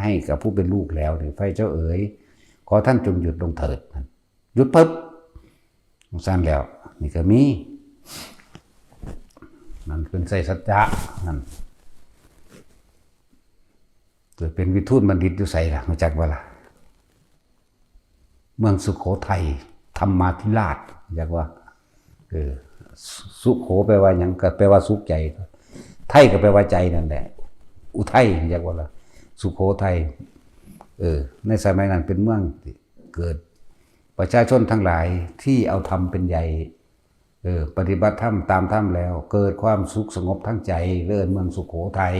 ให้กับผู้เป็นลูกแล้วไฟเจ้าเอ๋ยขอท่านจงหยุดลงเถิดหยุดปึ๊บสั้นแล้วนี่ก็มีนั่นเป็นใส่สัจจะนั่นเกิดเป็นวิทูตบัณฑิตอยู่ใส่ล่ะมาจากว่าล่ะเมืองสุโขทัยธรรมาธิราชอยากว่าสุโขแปลว่าหยังก็แปลว่าสุขใจไทยก็แปลว่าใจนั่นแหละอุทัยอยากว่าล่ะสุโขทัยในสมัยนั้นเป็นเมืองเกิดประชาชนทั้งหลายที่เอาธรรมเป็นใหญ่ปฏิบัติธรรมตามธรรมแล้วเกิดความสุขสงบทั้งใจเลื่อนเมืองสุโขทัย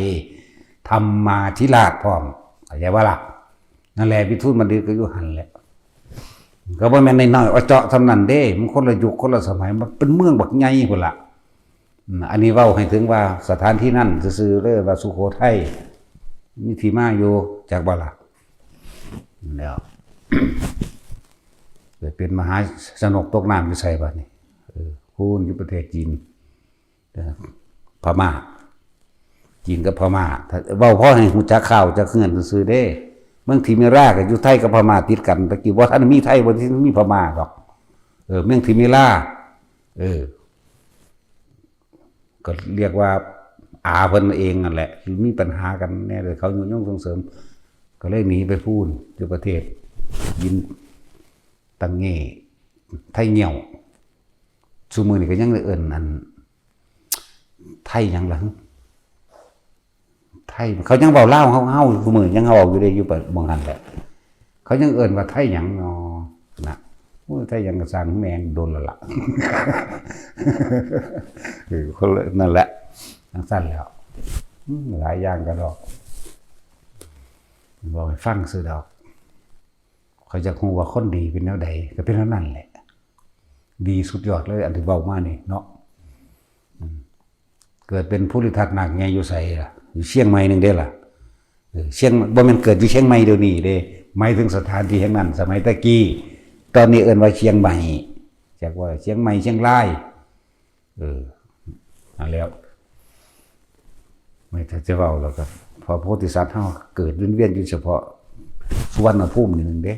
ธรรมาธิราชพร้อมเข้าใจว่าล่ะนั่นแหละวิทูตบัณฑิตก็อยู่หันแหละก็บ่แม่นน้อยๆเจาะทำนั่นเด้มันคนละยุคคนละสมัยมันเป็นเมืองบักใหญ่พุ่นล่ะอันนี้เว้าให้ถึงว่าสถานที่นั่นซื่อๆเลยว่าสุโขทัยมีที่มาอยู่จากบ่ล่ะแล้วเกิดเป็นมหาชนกตกน้ำอยู่ไสบัดนี้คูณอยู่ประเทศจีนพม่าจีนกับพม่าถ้าเว้าพอให้ฮู้จักข่าวจักเฮือนซื่อๆเด้เมืองทิเมราก็อยู่ไทยกับพม่าติดกันตะกี้ว่าท่านมีไทยบ่ที่มีพม่าดอกเมืองทิเมราก็เรียกว่าอาเพิ่นเองนั่นแหละมีปัญหากันแน่เลยเขายุ่งย่องส่งเสริมก็เลยหนีไปพูนอยู่ประเทศยินตังเง่ไทยเหี่ยวซุมื้อนี้ก็ยังเอิ้นอันไทยหยังล่ะไทยเขายังเว้าลาวเฮาซุมื้อยังเฮาเว้าอยู่ได้อยู่บ่งั้นแหละเขายังเอิ้นว่าไทยหยังเนาะนะโอ้ไทยหยังก็สร้างแมงโดนแล้วล่ะคนนั่นแหละจังซั่นแล้วหลายอย่างก็ดอกบอกให้ฟังซื่อดอกเขาจะคงว่าคนดีเป็นแนวใดก็เป็นเท่านั้นแหละดีสุดยอดเลยอันที่เว้ามานี่เนาะเกิดเป็นผู้ริทัศน์หนักไงอยู่ไสล่ะอยู่เชียงใหม่นึงเด้ล่ะเชียงบ่แม่นเกิดอยู่เชียงใหม่เดี๋ยวนี้เด้หมายถึงสถานที่แห่งนั้นสมัยตะกี้ ตอนนี้เอิ้นว่าเชียงใหม่จากว่าเชียงใหม่เชียงรายเอาแล้วไม่ถ้าจะเว้าแล้วก็พอโพธิสัตว์เฮาเกิดเวียนอยู่เฉพาะสุวรรณภูมินี่นึงเด้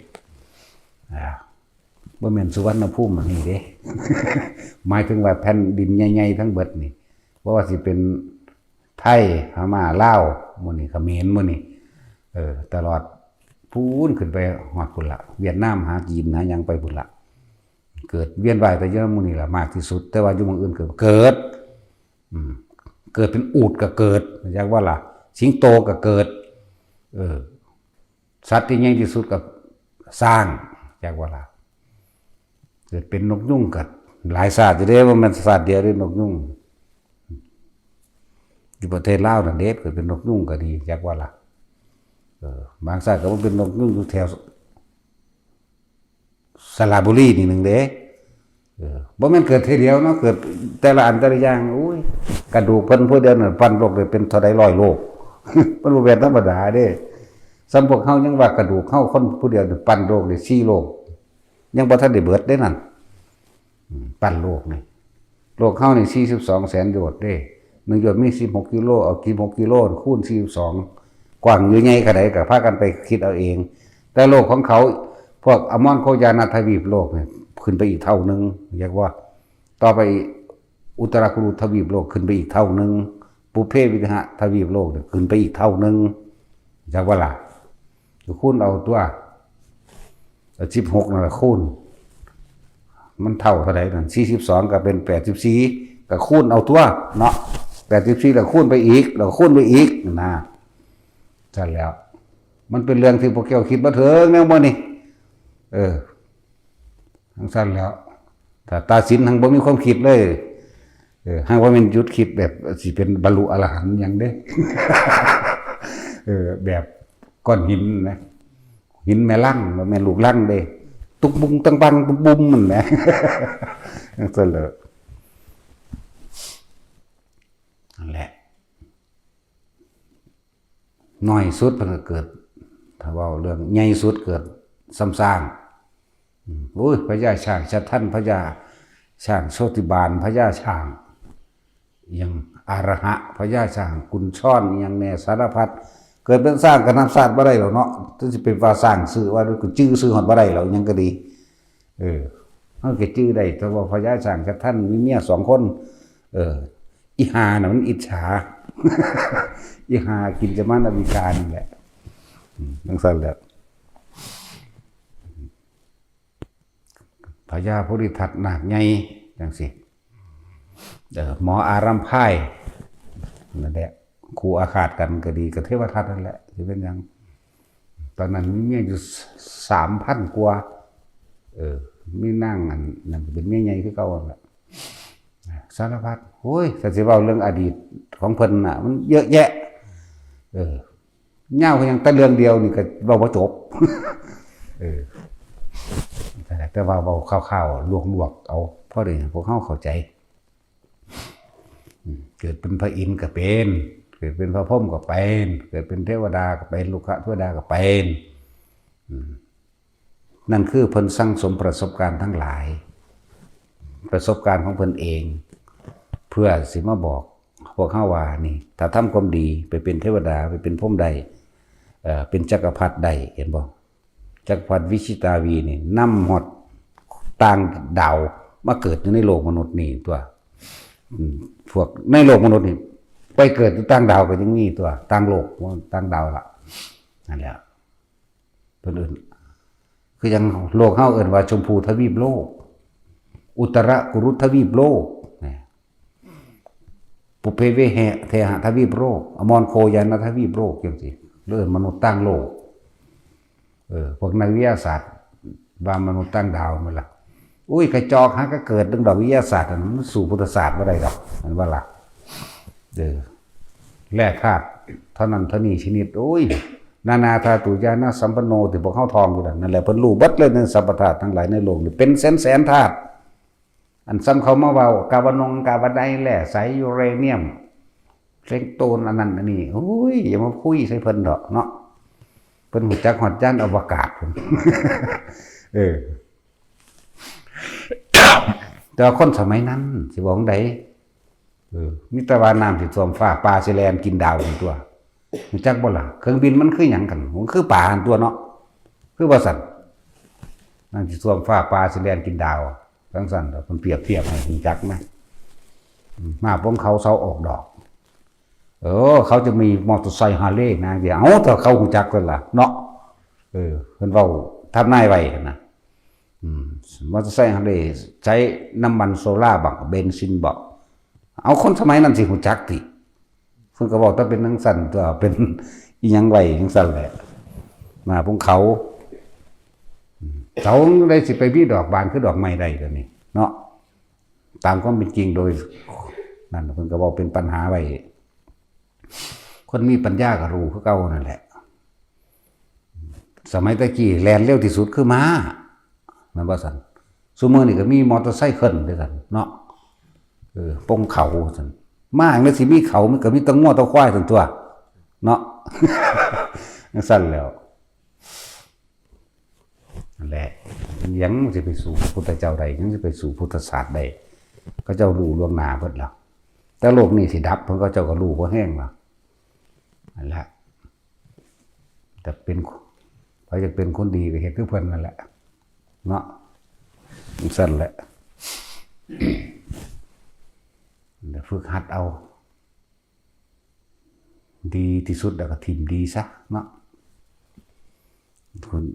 บ่แม่นสุวรรณภูมินี่เด้ หมายถึงว่าแผ่นดินใหญ่ๆทั้งเบิดนี่บ่ว่าสิเป็นไทยพม่าลาวหมู่นี่เขมรหมู่นี่ตลอดพูนขึ้นไปฮอดพุ่นละเวียดนามหาจีนหาหยังไปพุ่นละเกิดเวียนว่ายแต่เยอะหมู่นี่ล่ะมากที่สุดแต่ว่าอยู่หม้องอื่นเกิดเป็นอูฐก็เกิดอยากว่าล่ะสิงโตก็เกิดสัตว์ที่ใหญ่ที่สุดก็สร้างอยากว่าล่ะเกิดเป็นนกยุงก็หลายชาติอยู่เด้ว่ามันชาติเดียวหรือนกยุงอยู่ประเทศลาวนั่นเด้เกิดเป็นนกยุงก็ดีอยากว่าล่ะบางชาติก็บ่เป็นนกยุงอยู่แถวสระบุรีนี่นึงเด้บ่แม่นเกิดทีเดียวเนาะเกิดแต่ละอันแต่ละอย่างอุ้ยกระดูกเพิ่นผู้เดียวนั่นปั้นโลกได้เป็นเท่าใด100โลก มันบ่แม่นธรรมดาเด้สำพวกเฮายังว่ากระดูกเฮาคนผู้เดียวปั้นโลกได้4โลกยังบ่ทันได้เบิดเด้นั่นปั้นโลกนี่โลกเฮานี่42แสนโยชน์เด้1โยชน์มี16กิโลเอา16กิโลคูณ42กว้างอยู่ใหญ่ขนาดใดก็พากันไปคิดเอาเองแต่โลกของเขาพวกอมรโคยานาทวีปโลกนี่ขึ้นไปอีกเท่านึงเรียกว่าต่อไปอุตราคุรุทวีปโลกขึ้นไปอีกเท่านึงปุเพวิหะทวีปโลกขึ้นไปอีกเท่านึงเรียกว่าล่ะคูณเอาตัว16นั่นล่ะคูณมันเท่าเท่าใดนั่น42ก็เป็น84ก็คูณเอาตัวเนาะ84แล้วคูณไปอีกแล้วคูณไปอีกนะซั่นแล้วมันเป็นเรื่องที่พวกแกคิดบ่ถึงแนวบ่นี่ทั้งสั้นแล้วถ้าตาสินทั้งบ่มีความคิดเลยหากว่ามันหยุดคิดแบบสิเป็นบรรลุอรหันต์หยังเด้ แบบก้อนหินนะหินแม่ลั่งบ่แม่นลูกลั่งเด้ตุกบุงตังบังตุกบุ้มมันแหละ ทั้งสั้นเลยนั่นแหละน้อยสุดเพิ่นก็เกิดถ้าเว้าเรื่องใหญ่สุดเกิดซ้ำสร้างโอ้ยพญาช้างชัดท่านพญาช้างโชติบาลพญาช้างยังอารหะพญาช้างกุญช่อนยังแน่สารพัดเกิดเป็นสร้างกับน้ำสาดบ่ได้หรอกเนาะถ้าสิเป็นว่าสร้างชื่อว่าก็ชื่อฮอดบ่ได้หรอกยังก็ดีเฮาก็ชื่อได้แต่ว่าพญาช้างชัดท่านมีเมีย2คนอีหาน่ะมันอิจฉา อีหากินจะมานาฬิกานี่แหละจังซั่นแหละพญาโพธิทัตนาคใหญ่จังสิหมออารัมพายนั่นแหละครูอาฆาตกันก็ดีกับเทวทัตนั่นแหละที่เป็นยังตอนนั้นมีเมียอยู่3,000 กว่ามีนั่งนั่นเป็นเมียใหญ่คือเก่าแหละสารพัดโอ้ยถ้าสิเว้าเรื่องอดีตของเพิ่นน่ะมันเยอะแยะยาวก็ยังแต่เรื่องเดียวนี่ก็เว้าบ่จบ แต่ว่าเว้าคร่าวๆลวกๆเอาพอได้พวกเฮาเข้าใจเกิดเป็นพระอินทร์ก็เป็นเกิดเป็นพระพรหมก็เป็นเกิดเป็นเทวดาก็เป็นลูกเทวดาก็เป็นนั่นคือเพิ่นสั่งสมประสบการณ์ทั้งหลายประสบการณ์ของเพิ่นเองเพื่อสิมาบอกพวกเฮาว่านี่ถ้าทำความดีไปเป็นเทวดาไปเป็นพรหมได้เป็นจักรพรรดิได้เห็นบ่จักรพรรดิวิชิตาวีนี่นำฮอดต่างดาวมาเกิดอยู่ในโลกมนุษย์นี่ตัวพวกในโลกมนุษย์นี่ไปเกิดอยู่ต่างดาวก็ยังมีตัวต่างโลกต่างดาวล่ะนั่นแหละเพิ่นเอิ้นคือยังโลกเฮาเอิ้นว่าชมพูทวีปโลกอุตรกุรุทวีปโลกปุเพเวหะเทหะทวีปโลกอมรโคยานทวีปโลกจังซี่เอิ้นมนุษย์ต่างโลกพวกนักวิทยาศาสตร์ว่ามนุษย์ต่างดาวนั่นล่ะอุ้ยกระจอกหาก็เกิดเรื่องดอกวิทยาศาสตร์มันสู่พุทธศาสตร์บ่ได้ดอกมันว่าล่ะแร่ธาตุเท่านั้นเท่านี้ชนิดโอ้ยนานาธาตุญาณสัมปันโนที่พวกเฮาทองอยู่นั่นแหละเพิ่นรู้เบิดเลยในสรรพธาตุทั้งหลายในโลกนี่เป็นแสนๆธาตุอันซ้ำเขามาเว้ากาวนงกาวไดแร่ใสยูเรเนียมเซงโตนอันนั้นอันนี้โอ้ยอย่ามาคุยใส่เพิ่นดอกเนาะเพิ่นรู้จักฮอดยานอวกาศเพิ่น แต่ว่าคนสมัยนั้นสิบอกจั่งใดมีแต่ว่าน้ำสิท่วมฟ้าปลาสิแล่นกินดาวนี่ตัวรู้จักบ่ล่ะเครื่องบินมันคือหยังกันมันคือปลาหั่นตัวเนาะคือบ่สั่นน้ำสิท่วมฟ้าปลาสิแล่นกินดาวจังซั่นเพิ่นเปรียบเทียบให้รู้จักมั้ยมาพวกเขาเซาออกดอกเขาจะมีมอเตอร์ไซค์ฮาร์เลย์นะเดี๋ยวถ้าเขารู้จักกันล่ะเนาะเพิ่นเว้าทำนายไว้นะมอเตอร์ไซค์ฮาร์เลย์ใช้น้ำมันโซล่าบักเบนซินบักเอาคนสมัยนั้นสิรู้จักติเพิ่นก็บอกถ้าเป็นจังซั่นตัวเป็นอีหยังไว้จังซั่นแหละมาพวกเขาได้สิไปมีดอกบานคือดอกไม้ได้เดี๋ยวนี้เนาะตามความเป็นจริงโดยนั่นเพิ่นก็บอกเป็นปัญหาไว้คนมีปัญญาก็รู้คือเก่านั่นแหละสมัยตะกี้แล่นเร็วที่สุดคือม้ามันบ่ซั่นซุมื้อนี้ก็มีมอเตอร์ไซค์ขึ้นด้วยกันเนาะปงเขาซั่นม้าจังได๋สิมีเขามันก็มีตะงัวตะควายซั่นตัวเนาะ จังซั่นแล้วนั่นแหละยังสิไปสู่พุทธเจ้าใดยังสิไปสู่พุทธศาสตร์ใดก็เจ้ารู้ล่วงหน้าเบิดแล้วแต่โลกนี้สิดับเพิ่นก็เจ้าก็รู้บ่แห้งแล้วนั่นแหละแต่เป็นพอจะเป็นคนดีก็เฮ็ดคือเพิ่นนั่นแหละเนาะสั่นแหละเดี๋ยวฝึกหัดเอาดีที่สุดแล้วก็ทิ่มดีซะเนาะ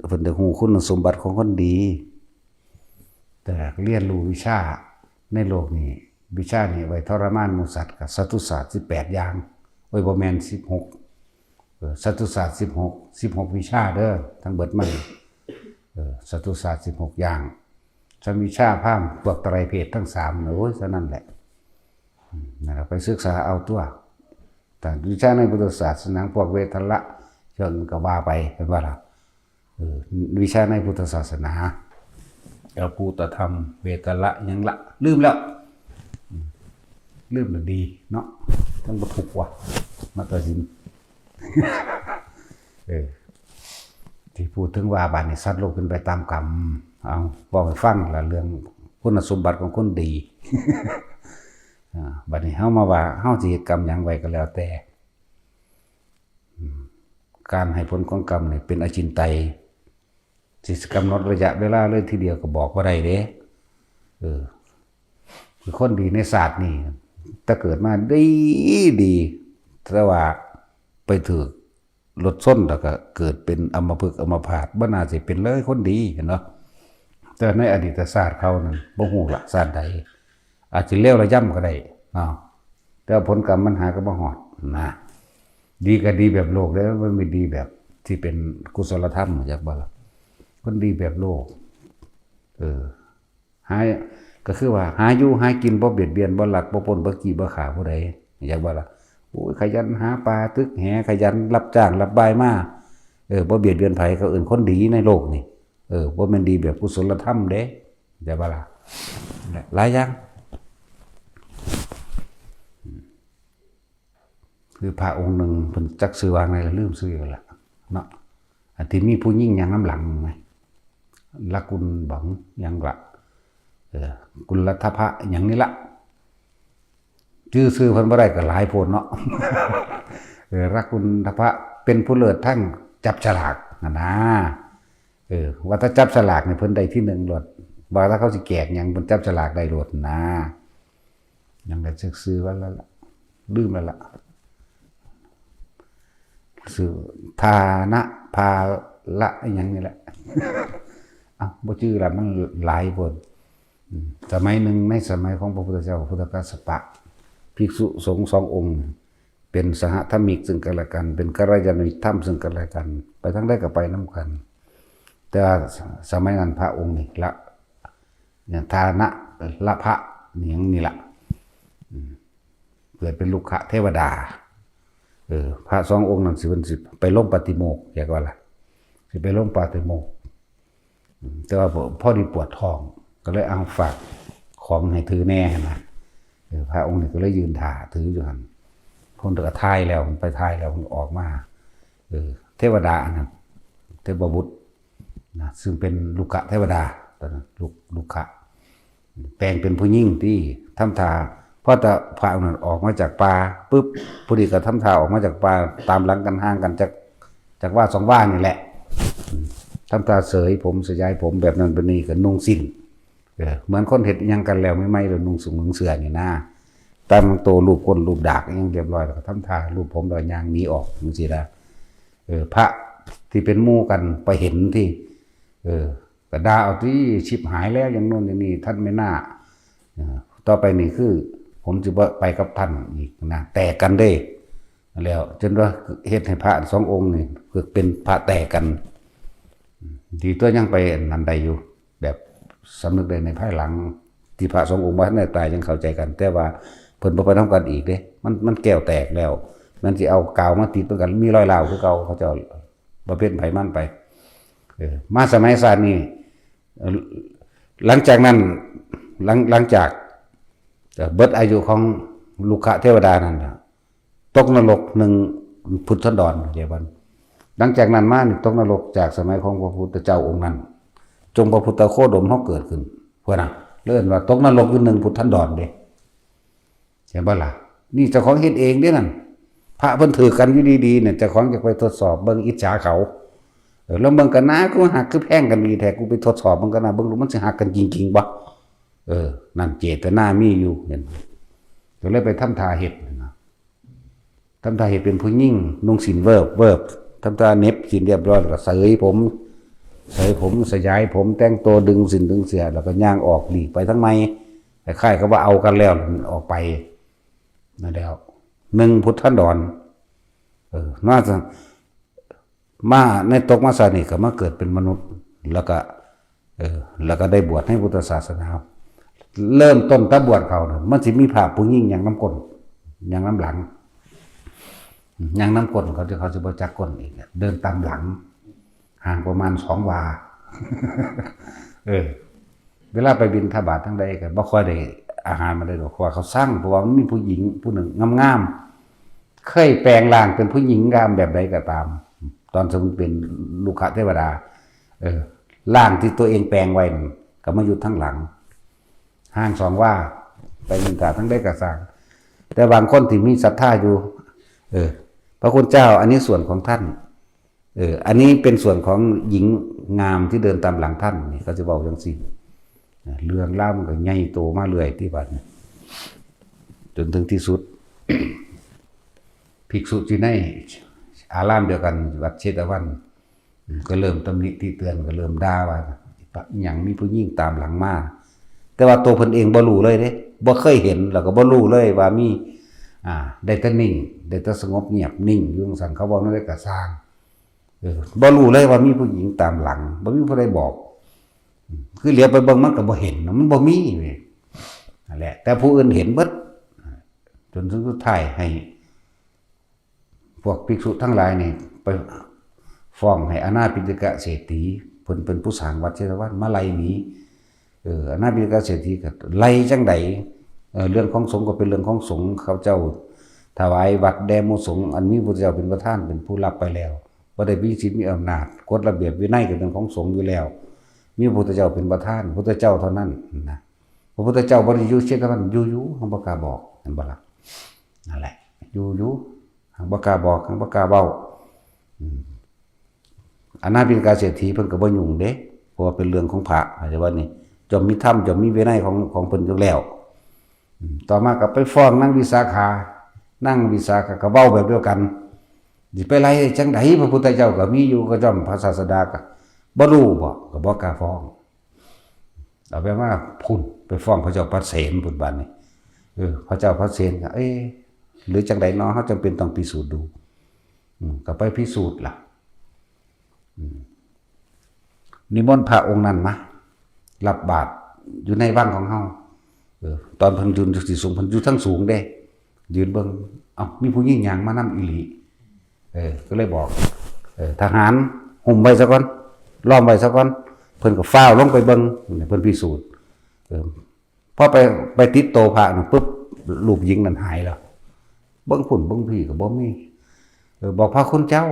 เพิ่นได้ฮู้คุณสมบัติของคนดีแต่เรียนรู้วิชาในโลกนี้วิชานี่ไว้ทรมานหมู่สัตว์กับสัตตุศาสตร์18อย่างบ่แม่น16สัตตุศาสตร์16วิชาเด้อทั้งเบิดมันสัตตุศาสตร์16อย่างสวิชาพราหมณ์พวกไตรเพศทั้ง3โอ้ยซะนั่นแหละนั่นไปศึกษาเอาตัวแต่วิชาในพุทธศาสนาพวกเวทละเชิงก็ว่าไปเป็นว่าล่ะวิชาในพุทธศาสนาเอาภูตธรรมเวทละยังละลืมแล้วดีเนาะต้องบ่ทุกข์ว่ะมาตัดสินที่พูดถึงว่าบัดนี้สัตว์โลกเป็นไปตามกรรมเอาบอกให้ฟังละเรื่องคุณสมบัติของคนดีบัดนี้เฮามาว่าเฮาสิเฮ็ดกรรมหยังไว้ก็แล้วแต่การให้ผลของกรรมนี่เป็นอจินไตยสิกำหนดระยะเวลาเลยทีเดียวก็บอกบ่ได้เด้คือคนดีในศาสตร์นี่ถ้าเกิดมาดีแต่ว่าไปถูกรถชนแล้วก็เกิดเป็นอัมพฤกษ์อัมพาตบ่น่าสิเป็นเลยคนดีเห็นเนาะแต่ในอดีตศาสตร์เขานั้นบ่ฮู้ละศาสตร์ใดอาจสิเลวระย่ำก็ได้แต่ผลกรรมมันหาก็บ่ฮอดนะดีก็ดีแบบโลกแล้วมันไม่ดีแบบที่เป็นกุศลธรรมจักบ่ล่ะคนดีแบบโลกหาก็คือว่าหาอยู่หากินบ่เบียดเบียนบ่ลักบ่ปล้นบ่จี้บ่ฆ่าผู้ใดอยากว่าล่ะโอ้ยขยันหาปลาตึกแหขยันรับจ้างรับบายมาบ่เบียดเบียนไผเขาเอิ้นคนดีในโลกนี่บ่แม่นดีแบบกุศลธรรมเด้อยากว่าล่ะหลายอย่างคือพระองค์หนึ่งเพิ่นจักชื่อว่าไงลืมชื่อแล้วเนาะอันที่มีผู้หญิงอย่างน้ำหลังไหมละกุลบังอย่างละกุลทพะอย่างนี้ละชื่อเพิ่นบ่ได้ก็หลายโพดเนาะละกุลทพะเป็นผู้เลิศทั้งจับฉลากนะว่าถ้าจับฉลากเนี่ยเพิ่นได้ที่1โลดว่าถ้าเขาสิแจกหยังเพิ่นจับฉลากได้โลดนะยังได้ชื่อว่าแล้วล่ะลืมแล้วล่ะชื่อทานะภาละอย่างนี้แหละบ่ชื่อละมันหลายบทสมัยหนึ่งในสมัยของพระพุทธเจ้าพุทธกัสสปะภิกษุสงฆ์2 องค์เป็นสหธรรมิกซึ่งกันและกันเป็นกัลยาณมิตรธรรมซึ่งกันและกันไปทั้งได้ก็ไปนำกันแต่สมัยนั้นพระองค์นี่ละอย่างทานะละพระนี่ล่ะเกิดเป็นลูกขะเทวดาพระ2 องค์นั้นสิเพิ่นสิไปลงปฏิโมกข์อยากว่าล่ะสิไปลงปฏิโมกข์แต่ว่าพอดีปวดท้องก็เลยเอาฝากของให้ถือแน่นะพระองค์นี่ก็เลยยืนถ่าถืออยู่หั่นคนก็ทายแล้วมันไปทายแล้วมันออกมาเทวดาอันนั้นเทพบุตรนะซึ่งเป็นลูกขะเทวดาตอนนั้นลูกขะ แปลงเป็นผู้หญิงที่ทำท่าพอแต่พระนั้นออกมาจากป่าปุ๊บผู้ดีก็ทำท่าออกมาจากป่าตามหลังกันห่างกันจากว่า2 ว่านี่แหละทำตาเสยผมสยายผมแบบนั้นแบบนี้ก็นุ่งสิ้นเหมือนคนเห็ดยังกันแล้วไม่แล้วนุ่งสูงนุ่งเสื้อนี่นะตามโตรูปก้นรูปดากยังเรียบร้อยแล้วก็ทำท่ารูปผมดอยยางหนีออกจังซี่นะพระที่เป็นหมู่กันไปเห็นที่ก็ด่าเอาที่ชิบหายแล้วอย่างโน้นอย่างนี้ท่านไม่น่าต่อไปนี่คือผมจะไปกับท่านอีกนะแตกกันได้แล้วจนว่าเฮ็ดให้พระ2 องค์นี่คือเป็นพระแตกกันดีตัวยังไปนันใดอยู่แบบสำนึกได้ในภายหลังที่พระ2 องค์บ่ทันได้ตายยังเข้าใจกันแต่ว่าเพิ่นบ่ไปทำกันอีกเด้มันแก้วแตกแล้วมันสิเอากาวมาติดกันมีรอยร้าวคือเก่าเขาเจ้าบ่เป็นไผมันไปมาสมัยศาสตร์นี่หลังจากนั้นหลังจากเบิดอายุของลูกขเทวดานั่นตกนรก1 พุทธันดรเดี๋ยววันหลังจากนั้นมานี่ตกนรกจากสมัยของพระพุทธเจ้าองค์นั้นจงพระพุทธโคดมเฮาเกิดขึ้นเพื่อน่ะเลื่อนว่าตกนรกอยู่1 พุทธันดรเด้เห็นบ่ล่ะนี่เจ้าของเฮ็ดเองเด้นั่นพระเพิ่นถือกันอยู่ดีๆเนี่ยเจ้าของจะไปทดสอบเบิ่งอิจฉาเขาแล้วเบิ่งกันนะกูหักคือแพงกันดีแท้กูไปทดสอบมันกันนะเบิ่งดูมันสิหักกันจริงๆบ่นั่นเจตนามีอยู่เห็นก็เลยไปทำท่าเฮ็ดนะทำท่าเฮ็ดเป็นผู้หญิงนุ่งสินเวิบทำท่าเน็บสินเรียบร้อยแล้วก็เสยผมสยายผมแต่งตัวดึงสินดึงเสียแล้วก็ย่างออกหลีกไปทั้งไมคล้ายๆกับว่าเอากันแล้วออกไปนั่นแล้ว1 พุทธันดรน่าจะมาในตกมาสานี่ก็มาเกิดเป็นมนุษย์แล้วก็ได้บวชให้พุทธศาสนาเริ่มต้นตะบวชเขาเนี่ยมันสิมีภาพผู้หญิงอย่างน้ำก้นอย่างน้ำหลังอย่างน้ำก้นเขาจะบ่จักก้นอีกเดินตามหลังห่างประมาณ2 วาเวลาไปบิณฑบาตทั้งใดก็บ่ค่อยได้อาหารมาได้ดอกเพราะว่าเขาสร้างเพราะว่ามันมีผู้หญิงผู้หนึ่งงามๆเคยแปลงร่างเป็นผู้หญิงงามแบบใดก็ตามตอนสมเป็นลูกขเทวดาร่างที่ตัวเองแปลงไว้ก็มาอยู่ทั้งหลังห่าง2 ว่าไปบิณฑบาตทั้งใดก็สร้างแต่บางคนที่มีศรัทธาอยู่พระคุณเจ้าอันนี้ส่วนของท่านอันนี้เป็นส่วนของหญิงงามที่เดินตามหลังท่านนี่เขาจะบอกจังซี่เรื่องเล่ามันก็ใหญ่โตมาเรื่อยที่บัดจนถึงที่สุด ภิกษุที่ในอารามเดียวกันวัดเชตวันก็เริ่มตำหนิที่เตือนก็เริ่มด่าว่าอย่างมีผู้หญิงตามหลังมาแต่ว่าตัวเพิ่นเองบ่รู้เลยเด้บ่เคยเห็นแล้วก็บ่รู้เลยว่ามีได้แต่นิ่งได้แต่สงบเงียบนิ่งอยู่จังซั่นเขาบอกนั่นได้ก็สร้างบ่รู้เลยว่ามีผู้หญิงตามหลังบ่มีผู้ใดบอกคือเหลียวไปเบิ่งมันก็บ่เห็นมันบ่มีนั่นแหละแต่ผู้อื่นเห็นเบิดจนถึงสุดท้ายให้พวกภิกษุทั้งหลายนี่ไปฟ้องให้อนาปิณฑกเศรษฐีเพิ่นเป็นผู้สร้างวัดเชตวันมาไล่หนีอนาปิณฑกเศรษฐีก็ไล่จังไดเรื่องของสงฆ์ก็เป็นเรื่องของสงฆ์เขาเจ้าถวายวัดแด่หมู่สงฆ์อันมีพระพุทธเจ้าเป็นประธานเป็นผู้รับไปแล้วบ่ได้มีสิทธิ์มีอำนาจกฎระเบียบวินัยก็เป็นของสงฆ์อยู่แล้วมีพระพุทธเจ้าเป็นประธานพระพุทธเจ้าเท่านั้นนะพระพุทธเจ้าบ่ได้อยู่เช่นนั้นอยู่ๆเฮาบ่กล้าบอกเห็นบ่ล่ะนั่นแหละอยู่ๆเฮาบ่กล้าบอกเฮาบ่กล้าเว้าอนาปิณฑกเศรษฐีเพิ่นก็บ่ยุ่งเด้เพราะว่าเป็นเรื่องของพระเข้าใจว่านี่จอมมีธรรมจอมมีวินัยของเพิ่นอยู่แล้วต่อมาก็ไปฟ้องนางวิสาขาก็เว้าแบบเดียวกันสิไปไล่จังได๋พระพุทธเจ้าก็มีอยู่ก็จอมพระศาสดาก็บ่รู้ก็บ่กล้าฟ้องเอาไปว่าพุ่นไปฟ้องพระเจ้าพระเสนพุ่นบัดนี้พระเจ้าพระเสนก็หรือจังได๋เนาะเฮาจำเป็นต้องพิสูจน์ดูก็ไปพิสูจน์ล่ะนิมนต์พระองค์นั้นมารับบาตรอยู่ในวังของเฮาตอนเพิ่นยืนสิสูงเพิ่นอยู่ทั้งสูงเด้ยืนเบิ่งมีผู้หญิงหยังมานำอีหลีก็เลยบอกทหารห่มไว้ซะก่อนล้อมไว้ซะก่อนเพิ่นก็ฟ้าวลงไปเบิ่งเพิ่นพิสูจน์พอไปติดโตพระปุ๊บรูปหญิงนั้นหายแล้วเบิ่งพุ่นเบิ่งพี่ก็บ่มีบอกพระคุณเจ้า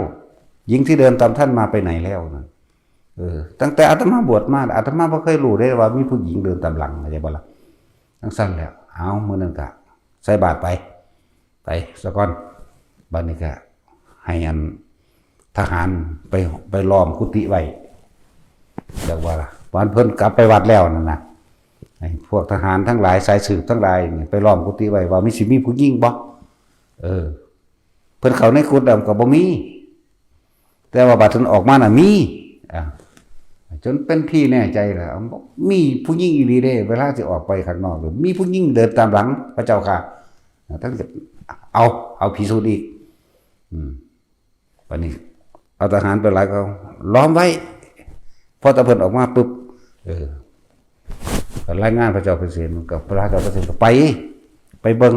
หญิงที่เดินตามท่านมาไปไหนแล้วนั่นตั้งแต่อาตมาบวชมาอาตมาบ่เคยรู้ได้ว่ามีผู้หญิงเดินตามหลังเข้าใจบ่ล่ะ ทั้งสั้นแล้วเอามื้อนั้นก็ใส่บาตรไปซะก่อนบัดนี้ก็ให้อันทหารไปล้อมกุฏิไว้เรียกว่าล่ะวันเพิ่นกลับไปวัดแล้วนั่นน่ะให้พวกทหารทั้งหลายสายสืบทั้งหลายนี่ไปล้อมกุฏิไว้ว่ามีผู้หญิงบ่เพิ่นเข้าในกุฏิก็บ่มีแต่ว่าบัดเพิ่นออกมาน่ะมีจนเป็นที่แน่ใจแล้วมีผู้หญิงอีหลีเด้เวลาสิออกไปข้างนอกหรือมีผู้หญิงเดินตามหลังพระเจ้าค่ะทั้งเอาพิสูจน์อีกวันนี้เอาทหารไปหลายเขาล้อมไว้พอตะเพิ่นออกมาปุ๊บรายงานพระเจ้าเปรตกับพระเจ้าเปรตไปเบิ่ง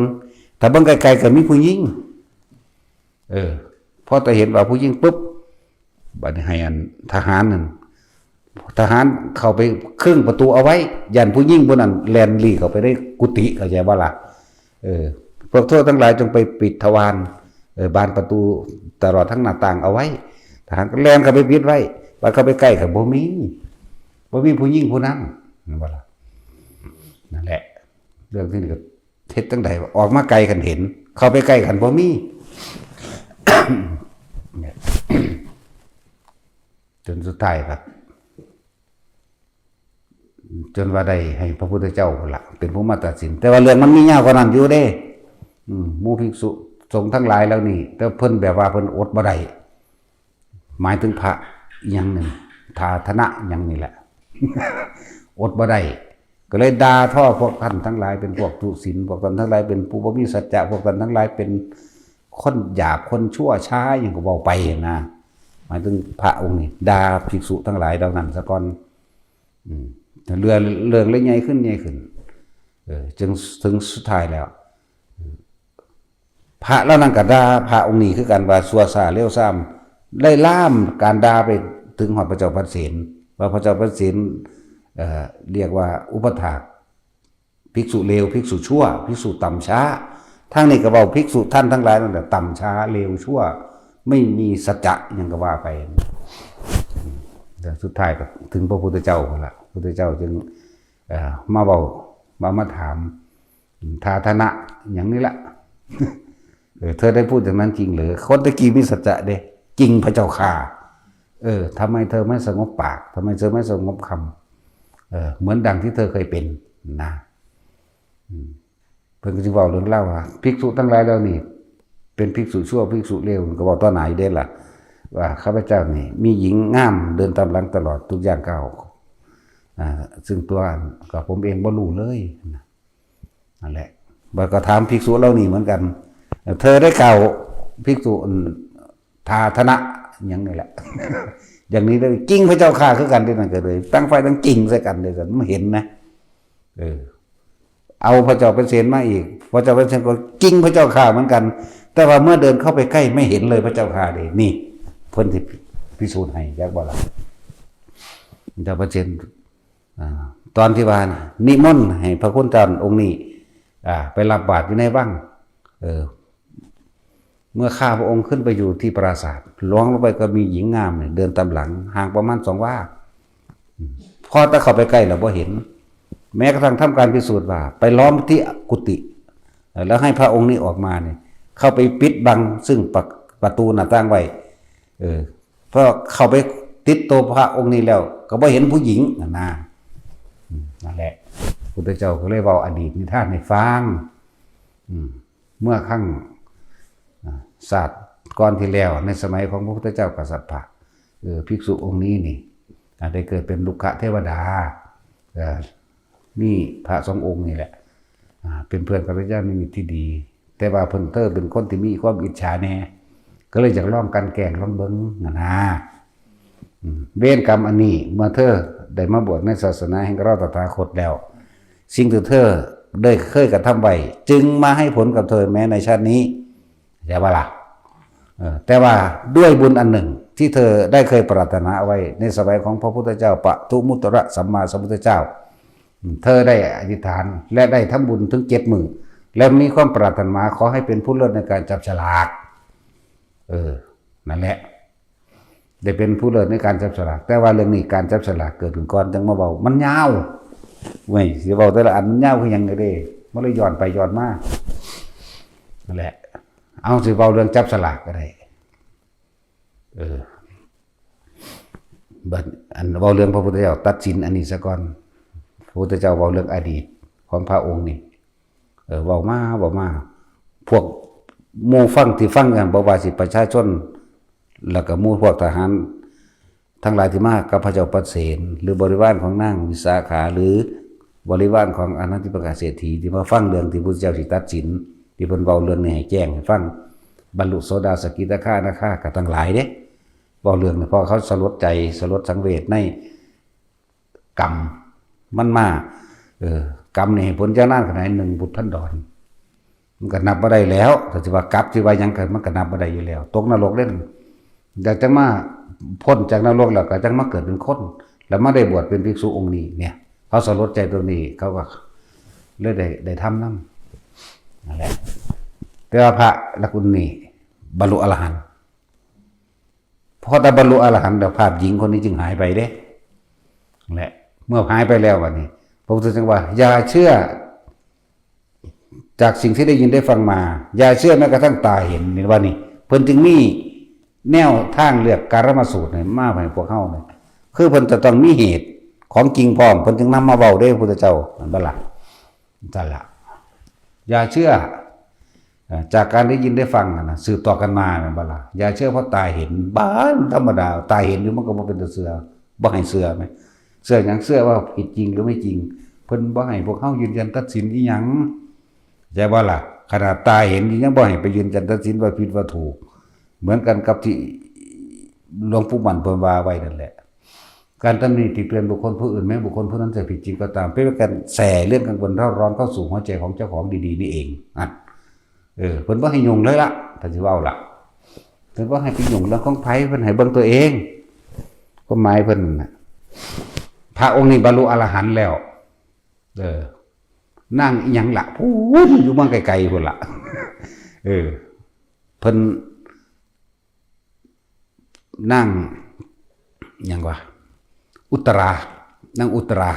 ถ้าเบิ่งไกลๆก็มีผู้หญิงพอตะเห็นว่าผู้หญิงปุ๊บบัดนี้ให้อันทหารนั่นทหารเข้าไปครึ่งประตูเอาไว้ยันผู้หญิงพวกนั้นแลนลี่เข้าไปได้กุฏิเข้าใจว่าล่ะพวกโทษทั้งหลายจงไปปิดทวารบานประตูตลอดทั้งหน้าต่างเอาไว้ทหารก็แลนเข้าไปปิดไว้บัดเข้าไปใกล้กับบ่มีผู้หญิงผู้นั้นนั่นว่าล่ะนั่นแหละเรื่องที่นี่ก็เท็จตั้งใดออกมาไกลกันเห็นเข้าไปใกล้กันบ่มี จนสุดท้ายครับจนว่าได้ให้พระพุทธเจ้าละเป็นผู้มาตัดสินแต่ว่าเรื่องมันมียาวกว่านั้นอยู่เด้หมู่ภิกษุสงฆ์ทั้งหลายแล้วนี่แต่เพิ่นแบบว่าเพิ่นอดบ่ได้หมายถึงพระอย่างหนึ่งทาธนะอย่างนี้แหละ อดบ่ได้ก็เลยด่าท่อพวกท่านทั้งหลายเป็นพวกทุศีลพวกท่านทั้งหลายเป็นผู้บ่มีสัจจะพวกท่านทั้งหลายเป็นคนหยาบคนชั่วช้าอย่างก็เว้าไปนะหมายถึงพระองค์นี่ด่าภิกษุทั้งหลายดังนั้นซะก่อนเรื่องเลยใหญ่ขึ้นจึงถึงสุดท้ายแล้วพระแล้วนั่นก็ด่าพระองค์นี้คือกันว่าซัวซ่าเลวซ้ำได้ล่ามการด่าไปถึงหอดพระเจ้าพระเสนว่าพระเจ้าพระเสนเรียกว่าอุปถากภิกษุเลวภิกษุชั่วภิกษุต่ำช้าทั้งนี้ก็เว้าภิกษุท่านทั้งหลายนั่นแหละต่ำช้าเลวชั่วไม่มีสัจจะยังก็ว่าไปแต่สุดท้ายก็ถึงพระพุทธเจ้าคนละพระพุทธเจ้าจึงมาเว้ามาถามทาธนะอย่างนี้ละ เธอได้พูดอย่างนั้นจริงหรือคนตะกี้มีสัจจะเด้จริงพระเจ้าค่ะทำไมเธอไม่สงบปากทำไมเธอไม่สงบคำเหมือนดังที่เธอเคยเป็นนะเพิ่นก็จึงเว้าเรื่องเล่าว่าภิกษุทั้งหลายแล้วนี่เป็นภิกษุชั่วภิกษุเลวก็บอกตอนไหนเด้ล่ะว่าข้าพเจ้านี่มีหญิงงามเดินตามหลังตลอดทุกอย่างก้าวซึ่งตัวกับผมเองบ่รู้เลยนั่นแหละบัดก็ถามภิกษุเหล่านี้เหมือนกันเธอได้กล่าวภิกษุทาธนะอย่างนี้แหละ อย่างนี้เลยจริงพระเจ้าข้าคือกันที่นั่นก็เลยตั้งไฟตั้งจริงใส่กันเลยกันไม่เห็นนะเอาพระเจ้าเป็นเสนมาอีกพระเจ้าเป็นเสนก็จริงพระเจ้าข้าเหมือนกันแต่ว่าเมื่อเดินเข้าไปใกล้ไม่เห็นเลยพระเจ้าข้าเลยนี่เพิ่นที่พิสูจน์ให้ยักบ่ล่ะเจ้าพระเสนตอนที่ว่านิมนต์ให้พระคุณเจ้าองค์นี้ไปรับบาตรอยู่ในวังเมื่อข้าพระองค์ขึ้นไปอยู่ที่ปราสาทล้วงลงไปก็มีหญิงงามเดินตามหลังห่างประมาณ2 วาพอถ้าเข้าไปใกล้เราบ่เห็นแม้กระทั่งทำการพิสูจน์ว่าไปล้อมที่กุฏิแล้วให้พระองค์นี้ออกมาเนี่ยเข้าไปปิดบังซึ่งประตูหน้าต่างไว้เพราะเข้าไปติดตัวพระองค์นี้แล้วก็บ่เห็นผู้หญิงนั่นแหละพุทธเจ้าก็เลยเว้าอดีตนิทานให้ฟังเมื่อครั้งศาสตร์ก่อนที่แล้วในสมัยของพระพุทธเจ้ากษัตริย์ภิกษุองค์นี้นี่ได้เกิดเป็นลุกขเทวดานี่พระ2 องค์นี่แหละเป็นเพื่อนกับพระเจ้านิมิตที่ดีแต่ว่าเพิ่นเธอเป็นคนที่มีความอิจฉาแน่ก็เลยอยากลองกันแกล้งลองเบิ่งนะเวรกรรมอันนี้เมื่อเธอได้มาบวชในศาสนาแห่งเราตถาคตแล้วสิ่งที่เธอได้เคยกระทำไว้จึงมาให้ผลกับเธอแม้ในชาตินี้อย่าว่าล่ะแต่ว่าด้วยบุญอันหนึ่งที่เธอได้เคยปรารถนาเอาไว้ในสมัยของพระพุทธเจ้าปทุมุตระสัมมาสัมพุทธเจ้าเธอได้อธิษฐานและได้ทำบุญถึง7 มื้อและมีความปรารถนาขอให้เป็นผู้เลิศในการจับฉลากนั่นแหละได้เป็นผู้เลิศในการจับฉลากแต่ว่าเรื่องนี้การจับฉลากเกิดขึ้นก่อนจังมาเบามันยาว เว้ยสิเว้าแต่ละอันมันยาวคือหยังเด้มันเลยย้อนไปย้อนมานั่นแหละเอาสิเว้าเรื่องจับสลากก็ได้บัดอันเว้าเรื่องพระพุทธเจ้าตัดสินอันนี้ซะก่อนพระพุทธเจ้าเว้าเรื่องอดีตของพระองค์นี่เว้ามาพวกหมู่ฟังที่ฟังกันบ่ว่าสิประชาชนแล้วก็หมู่พวกทหารทั้งหลายที่มากับพระเจ้าปเสนหรือบริวารของนางวิสาขาหรือบริวารของอนันติปกาเศรษฐีที่มาฟังเรื่องที่พระพุทธเจ้าสิตัดสินที่เพิ่นเว้าเรื่องนี้ให้แจ้งให้ฟังบรรลุโสดาสกิทาคานาคาก็ทั้งหลายเด้เว้าเรื่องเพราะเขาสลดใจสลดสังเวชในกรรมมันมากรรมนี่ผลจากนั้นขนาด1บุตรพันดรมันก็นับบ่ได้แล้วแต่สิว่ากลับสิว่าหยังก็มันก็นับบ่ได้อยู่แล้วตกนรกเล่นอยากจังมาพ้นจากนรกแล้วก็จังมาเกิดเป็นคนแล้วมาได้บวชเป็นภิกษุองค์นี้เนี่ยเขาสลดใจตรงนี้เขาก็เลยได้ทำนำนั่นแหละแต่ว่าพระละคุณนี่บรรลุอรหันต์พอแต่บรรลุอรหันต์แล้วภาพหญิงคนนี้จึงหายไปเด้นั่นแหละเมื่อหายไปแล้ววันนี้พระพุทธเจ้าว่าอย่าเชื่อจากสิ่งที่ได้ยินได้ฟังมาอย่าเชื่อแม้กระทั่งตาเห็นนี่ว่านี่เพิ่นจึงมีแนวทางเลือกการมสูตรเนี่ยมาให้พวกเฮาเนี่ยคือเพิ่นจะต้องมีเหตุของจริงพร้อมเพิ่นจึงนำมาเว้าได้พระพุทธเจ้านั่นบ่ล่ะนั่นล่ะอย่าเชื่อจากการได้ยินได้ฟังนะสืบต่อกันมานั่นบ่ล่ะอย่าเชื่อเพราะตาเห็นบ้านธรรมดาตาเห็นอยู่มันก็บ่เป็นเสือบ่ให้เสือมั้ยเสือหยังเสือว่าผิดจริงหรือไม่จริงเพิ่นบ่ให้พวกเฮายืนยันตัดสินอีหยังใช่บ่ล่ะขนาดตาเห็นยังบ่ให้ไปยืนยันตัดสินว่าผิดว่าถูกเหมือนกันกับที่หลวงปู่มั่นเพิ่นว่าไว้นั่นแหละการตำหนิติเตียนบุคคลผู้อื่นแม้บุคคลผู้นั้นจะผิดจริงก็ตามเป็นการแส่เรื่องกังวลเร่าร้อนเข้าสู่หัวใจของเจ้าของดีๆนี่เองเพิ่นบ่ให้ยุ่งเลยล่ะถ้าสิเว้าล่ะเพิ่นบ่ให้ไปยุ่งเรื่องของไผเพิ่นให้เบิ่งตัวเองก็หมายเพิ่นน่ะพระองค์นี้บรรลุอรหันต์แล้วนั่งอีหยังล่ะพูดอยู่เมืองไกลๆพุ่นล่ะเพิ่นนั่งหยังวะอุตรานั่งอุตรา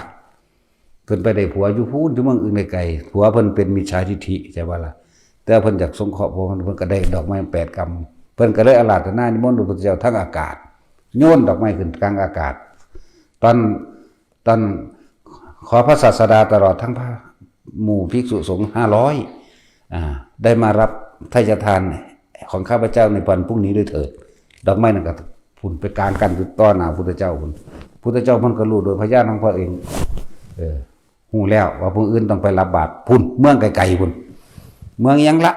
เพิ่นไปได้ผัวอยู่พูนอยู่เมืองอื่นไกลๆผัวเพิ่นเป็นมิจฉาทิฏฐิใช่บ่ล่ะแต่เพิ่นอยากสงเคราะห์เพิ่นก็ได้ดอกไม้8กำเพิ่นก็เลยอาราธนานิมนต์พระพุทธเจ้าทั้งอากาศโยนดอกไม้ขึ้นกลางอากาศตอนขอพระศาสดาตลอดทั้งพระหมู่ภิกษุสงฆ์500ได้มารับทายทานของข้าพเจ้าในวันพรุ่งนี้ด้วยเถิดดอกไม้นั่นก็พุ่นไปกลางกันอยู่ต่อหน้าพุทธเจ้าพุ่นพุทธเจ้าเพิ่นก็รู้โดยพญาณของพระเองฮู้แล้วว่าผู้อื่นต้องไปรับบาตรพุ่นเมืองไกลๆพุ่นเมืองยังละ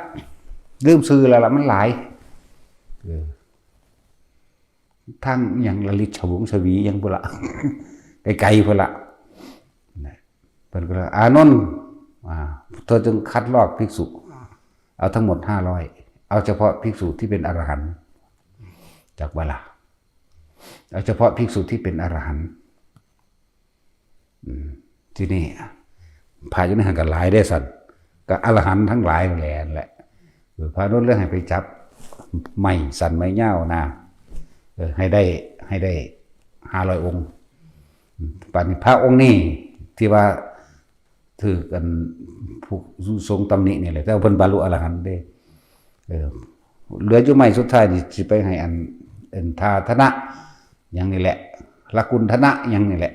ลืมชื่อแล้วล่ะมันหลายทางหยังละลิฉวงชวียังพุ่นละไกลๆพุ่นละเพิ่นก็อานนท์เธอจึงคัดลอกภิกษุเอาทั้งหมด500เอาเฉพาะภิกษุที่เป็นอรหันต์จากเวลาเอาเฉพาะภิกษุที่เป็นอรหันต์ที่นี่พายุในหันกันหลายได้สัตว์ก็อรหันต์ทั้งหลายแหละพาโน้นเรื่องให้ไปจับไม่สันไม่เง่านะให้ได้500องค์ป่านนี้พระองค์นี้ที่ว่าถือกันผู้ทรงตำหนินี่แหละแต่เพิ่นบรรลุอรหันต์ได้เหลืออยู่ไม่สุดท้ายนี่สิไปให้อันทาธนะอย่างนี้แหละละกุณธนะอย่างนี้แหละ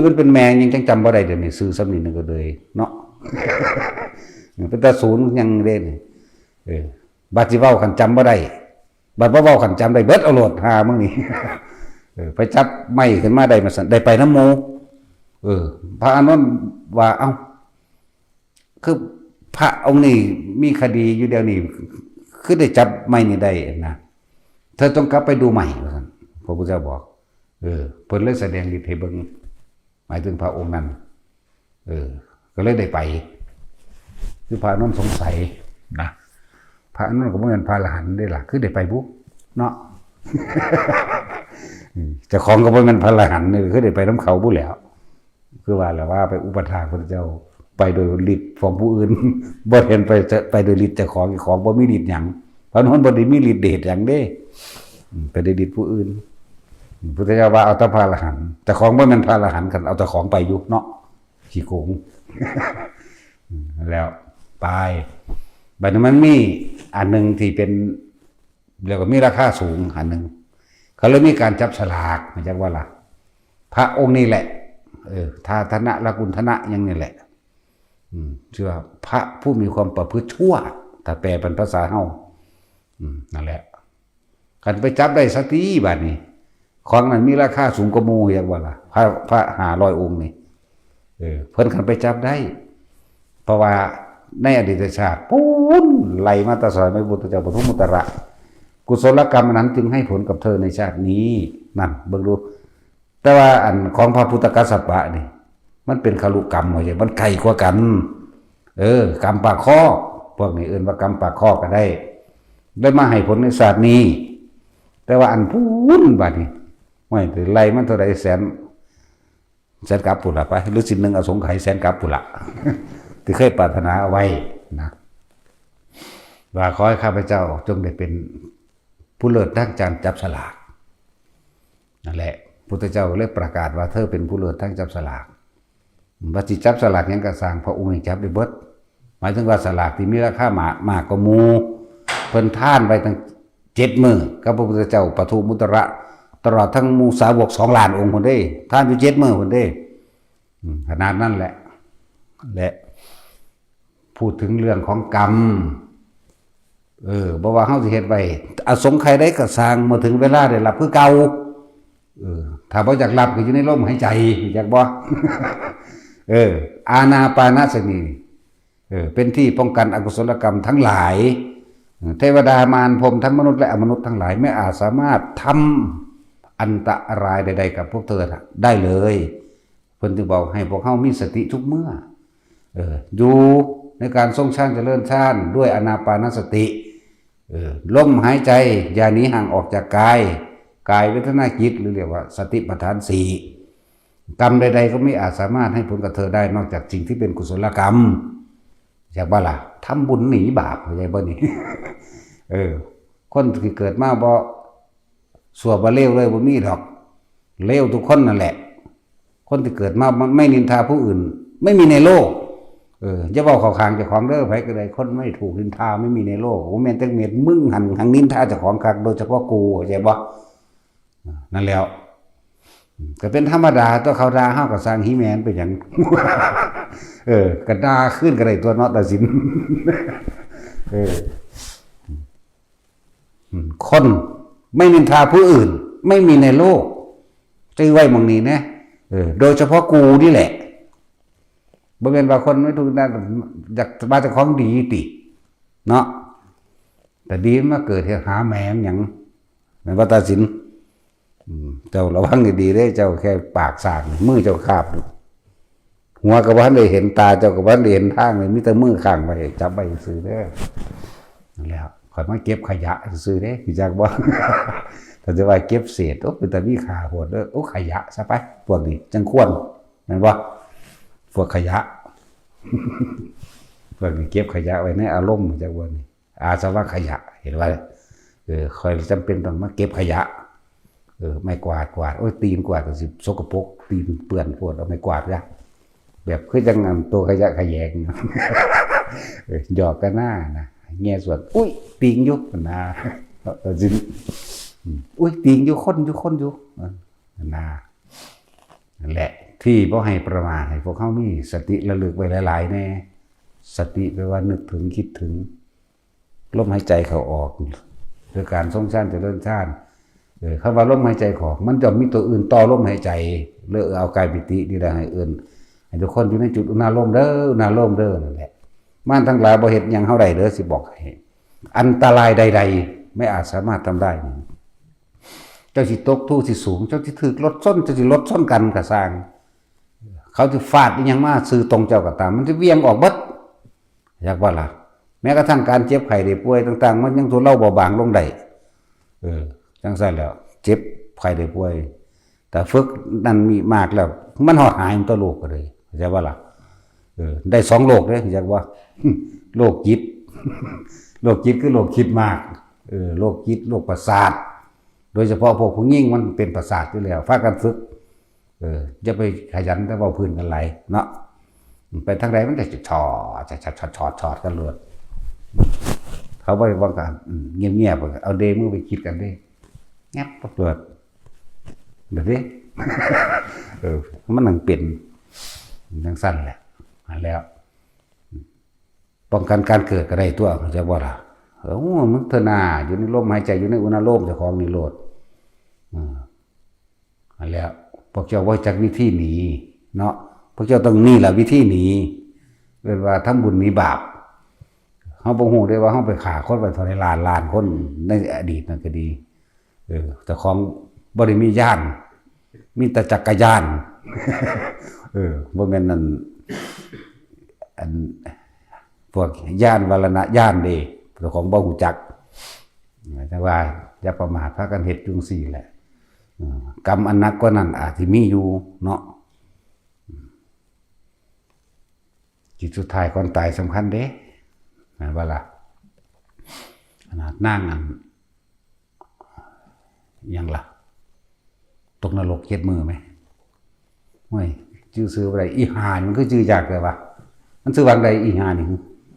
มันเป็นแมงยังจังจำบ่ได้เดี๋ยวนี้ซื้อซ้ำนี่นึงก็เลยเนาะเป็นตาศูนย์ยังเด่นบาดสิเว้าคันจำบ่ได้บาดบ่เว้าคันจำได้เบิดเอาโลดหามึงนี่ไปจับไม้ขึ้นมาได้มาสั่นได้ไปน้ำโมพระอานนท์ว่าเอ้าคือพระองค์นี้มีคดีอยู่เดี๋ยวนี้คือได้จับไม้นี่ได้นะเธอต้องกลับไปดูใหม่ว่าซั่นพระพุทธเจ้าบอกเพิ่นเลยแสดงฤทธิ์ให้เบิ่งหมายถึงพระองค์นั้นก็เลยได้ไปคือพระอานนท์สงสัยนะพระอานนท์ก็บ่แม่นพระอรหันต์ได้ล่ะคือได้ไปบุเนาะเจ้าของก็บ่แม่นพระอรหันต์นี่คือได้ไปนำเขาบุแล้วคือว่าแล้วว่าไปอุปถากพระเจ้าไปโดยฤทธิ์ของผู้อื่นบ่เห็นไปโดยฤทธิ์เจ้าของบ่มีฤทธิ์หยังพระอานนท์บ่ได้มีฤทธิ์เดชหยังเด้ไปได้ฤทธิ์ผู้อื่น พุทธเจ้าว่าเอาแต่พระอรหันต์แต่ของบ่แม่นพระอรหันต์กันเอาแต่ของไปอยู่เนาะขี้โกงแล้วไปบัดนี้มันมีอันนึงที่เป็นเรียกว่ามีราคาสูงอันนึงเขาเลยมีการจับฉลากมาจากว่าล่ะพระองค์นี่แหละทาธนะละกุณธนะยังนี่แหละเชื่อพระผู้มีความประพฤติชั่วถ้าแปลเป็นภาษาเฮานั่นแหละกันไปจับได้สักทีบัดนี้ของนั้นมีราคาสูงกว่าหมู่อย่างว่าล่ะพระ500องค์นี่เพิ่นกันไปจับได้เพราะว่าในอดีตชาติปูนไหลมาตสอยไม่บุตรเจ้าปทุมมุตระกุศลกรรมนั้นจึงให้ผลกับเธอในชาตินี้นั่นเบิ่งดูแต่ว่าอันของพระพุทธกัสสปะนี่มันเป็นคารุกรรมว่าอย่างมันไกลกว่ากันกรรมปากข้อพวกนี้เอื่นว่ากรรมปากข้อก็ได้มาให้ผลในชาตินี้แต่ว่าอันพูนบัดนี้ไม่ถือไล่มันเท่าไรแสนกับปุระไปหรือ1,000อสงไขยแสนกับปุระที่เคยปรารถนาเอาไว้นะว่าขอให้ข้าพเจ้าจงได้เป็นผู้เลิศทางการจับฉลากนั่นแหละพุทธเจ้าเลยประกาศว่าเธอเป็นผู้เลิศทางจับฉลากว่าสิจับฉลากยังกระสร้างพระองค์ให้จับได้เบิดหมายถึงว่าฉลากที่มีราคามากกว่าหมู่เพิ่นท่านไปตั้ง7 มื้อกับพระพุทธเจ้าปทุมมุตระตลอดทั้งหมู่สาวก2 ล้านองค์คนเด้ท่านอยู่7 มื้อคนเด้ขนาดนั้นแหละและพูดถึงเรื่องของกรรมบอกว่าเฮาสิเฮ็ดไว้อสงไขยได้ก็สร้างเมื่อถึงเวลาได้รับคือเก่าถ้าบ่อยากรับก็อยู่ในลมหายใจอยากบ่ อานาปานสติเป็นที่ป้องกันอกุศลกรรมทั้งหลายเทวดามารพรหมทั้งมนุษย์และอมนุษย์ทั้งหลายไม่อาจสามารถทำอันตรายใดๆกับพวกเธอได้เลยเพิ่นจึงบอกให้พวกเฮามีสติทุกเมื่ออยู่ในการทรงฌานเจริญฌานด้วยอานาปานสติลมหายใจอย่าหนีห่างออกจากกายเวทนาจิตหรือเรียกว่าสติปัฏฐาน4กรรมใดๆก็ไม่อาจสามารถให้ผลกับเธอได้นอกจากสิ่งที่เป็นกุศลกรรมอยากว่าล่ะทำบุญหนีบาปเข้าใจบ่นี่ คนที่เกิดมาบ่สัวบ่เลวเลยบ่มีดอกเลวทุกคนนั่นแหละคนที่เกิดมาไม่นินทาผู้อื่นไม่มีในโลกจะบอกเขาข้างเจ้าของเด้อไผก็ได้คนไม่ถูกนินทาไม่มีในโลกโอ้แม่นจังเม็ดมึงหังนินทาเจ้าของคักโดยเฉพาะกูเข้าใจบ่นั่นแล้วก็เป็นธรรมดาตัวเขาด่าเฮาก็สร้างฮีแมนไปหยัง ก็ด่าขึ้นก็ได้ตัวเนาะตัดสิน คนไม่นินทาผู้อื่นไม่มีในโลกจื้อไว้หม่องนี้นะโดยเฉพาะกูนี่แหละบ่แม่นว่าคนไม่ถูกนั่นอยากมาเจ้าของดีติเนาะแต่ดีมาเกิดเหตุหาแหมงหยังแม่นว่าตัดสินเจ้าระวังดีๆเด้เจ้าแค่ปากสากมือเจ้าคาบหัวก็บ่ทันได้เห็นตาเจ้าก็บ่ทันได้เห็นทางเลยมีแต่มือข้างไว้จับไว้ซื่อเด้อนั่นแหละข่อยมาเก็บขยะซื่อเด้รู้จักบ่ ถ้าจะว่าเก็บเศษโอ้เป็นตามีค่าโหดเด้อโอ้ขยะซะไปพวกนี้จังควรแม่นบ่พวกขยะ พวกนี้เก็บขยะไว้ในอารมณ์จักบ่นี่อาสวะขยะเห็นว่าค่อยจำเป็นต้องมาเก็บขยะไม่กวาดโอ้ยตีนกวาดก็สิสกปรกตีนเปื้อนพวดเอาไม่กวาดจ้ะแบบคือจังนั้นตัวขยะขยง หยอกกันหน้านะแง่ส่วนอุ้ยตีงอยู่นะสิอุ้ยตีงอยู่คนอยู่นะนั่นแหละที่บ่ให้ประมาทให้พวกเขามีสติระลึกไว้หลายๆแน่สติแปลว่านึกถึงคิดถึงลมหายใจเข้าออกคือการทรงฌานเจริญฌานคำว่าลมหายใจของมันจะมีตัวอื่นต่อลมหายใจเลิกเอากายปิตินี่ได้ให้อื่นให้ทุกคนอยู่ในจุดอุณาโลมเด้ออุณาโลมเด้อนั่นแหละม่านทั้งหลายบ่เฮ็ดหยังเฮาได้เด้อสิบอกให้อันตรายใดๆไม่อาจสามารถทำได้เจ้าสิตกทู่สิสูงเจ้าสิถูกรถชนเจ้าสิรถชนกันก็สร้างเขาสิฟาดอีหยังมาซื้อตรงเจ้าก็ตามมันสิเวียงออกเบิดอยากว่าล่ะแม้กระทั่งการเจ็บไข้ได้ป่วยต่างๆมันยังทุเลาเบาบางลงได้จังซั่นแล้วเจ็บไข้ได้ป่วยแต่ฝึกนั่นมีมากแล้วมันหอดหายมันตัวโรคก็เลยเข้าใจว่าล่ะได้2โรคเด้อยากว่าโรคจิต โรคจิตคือโรคคิดมากโรคจิตโรคประสาท โดยเฉพาะพวกผู้ยิ่งมันเป็นประสาทอยู่แล้วฝากกันฝึกจะไปขยันแต่ว่าพื้นกันไหลเนาะไปทางใดมันจะชอดกันเลยเขาไปว่ากันเงียบๆเอาเดมือไปคิดกันดิแงบประเปิดแบบนี้มันหนังเป็นทั้งสั้นแหละแล้วป้องกันการเกิดก็ได้ตัวจะว่าล่ะมึงเถนาอยู่ในลมหายใจอยู่ในอุณหภูมิเจ้าของนิโรธแล้วพวกเจ้าว่าจากวิธีหนีเนาะพวกเจ้าต้องนี่แหละวิธีหนีเป็นว่าทำบุญหนีบาปเขาบอกหูได้ว่าเขาไปฆ่าคนไปทรมานล้านคนในอดีตนั่นก็ดีแต่ของบริมีญาณมีแต่จักรยานบ่แม่นนั่นอันพวกญาณวรณะญาณเด้แต่ของบ่ฮู้จักแต่ว่าอย่าประมาทพากันเฮ็ดจุงซี่แหละกรรมอันนักกว่านั้นอาจสิมีอยู่เนาะจิตสุดท้ายก่อนตายสำคัญเด้ว่าล่ะขนาดนั่งอันยังล่ะตกนรก7 มื้อไหมห้วยชื่อซื้ออะไรอีหานี่มันคือชื่อยากเลยวะมันซื้อวันใดอีหานี่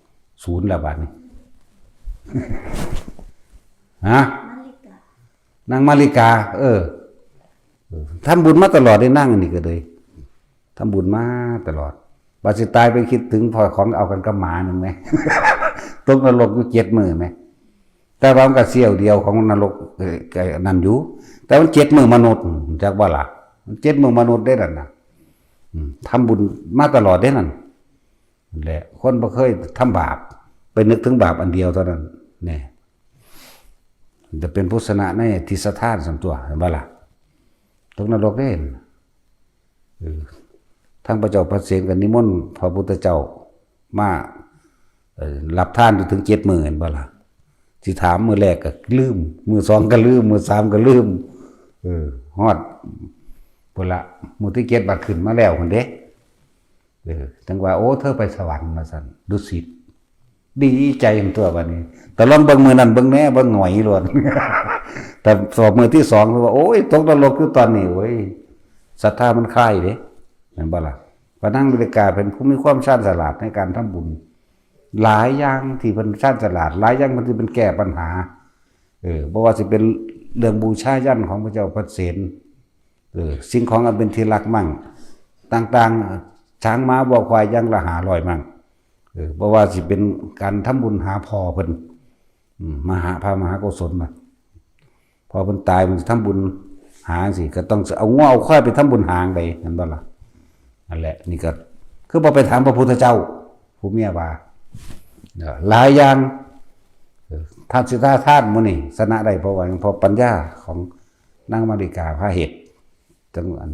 0แล้วบาดนี้ฮะนางมาริกาทำบุญมาตลอดได้นั่งอันนี้ก็เลยทำบุญมาตลอดบาสิตายไปคิดถึงพอของเอากันกับหมาหนึ่งไหม ตกนรกอยู่7 มื้อไหมแต่ว่ามันก็เสี้ยวเดียวของนรกนั่นอยู่แต่มัน7 มื้อมนุษย์จากว่าล่ะ7 มื้อมนุษย์ได้นั่นนะทำบุญมาตลอดได้นั่นแหละคนบ่เคยทำบาปไปนึกถึงบาปอันเดียวเท่านั้นเนี่ยจะเป็นพุทธนะในทิศทานสัมตัวเห็นบ่ล่ะตกนรกได้ทั้งพระเจ้าพระเสนกับนิมนต์พระพุทธเจ้ามารับทานถึง7 มื้อเห็นบ่ล่ะสิถามมื้อแรกก็ลืมมื้อ2ก็ลืมมื้อ3ก็ลืมฮอดพุ่นละมื้อที่7บัดขึ้นมาแล้วพุ่นเด้จังว่าโอ้เธอไปสวรรค์มาสั่นดุสิตดีใจของตัวบัดนี้แต่ลองเบิ่งมื้อนั้นเบิ่งแน่เบิ่งหน่อยล้วน แต่สอบมื้อที่2คือว่าโอ้ยตกนรกอยู่ตอนนี้โอ้ยศรัทธามันคลายเด้เห็นบ่ล่ะพระนางบริกาเป็นผู้มีความชาญฉลาดในการทำบุญหลายอย่างที่เพิ่นชาญฉลาดหลายอย่างมันสิเป็นแก้ปัญหาบ่ว่าสิเป็นเรื่องบูชายัญของพระเจ้าพระเสนสิ่งของอันเป็นที่รักมั่งต่างๆช้างม้าวัวควายอย่างละ500มั่งบ่ว่าสิเป็นการทำบุญหาพ่อเพิ่นพระมหาโกศลน่ะพอเพิ่นตายมันทำบุญหาสิก็ต้องเอาง้อเอาควายไปทำบุญหางได้เห็นบ่ล่ะนั่นแหละนี่ก็คือบ่ไปถามพระพุทธเจ้าผู้เมียว่าหลายอย่างท่านสิทธาทานมื้อนี้สนะได้เพราะว่าเพราะปัญญาของนางมาริกาพาเหตุจังอัน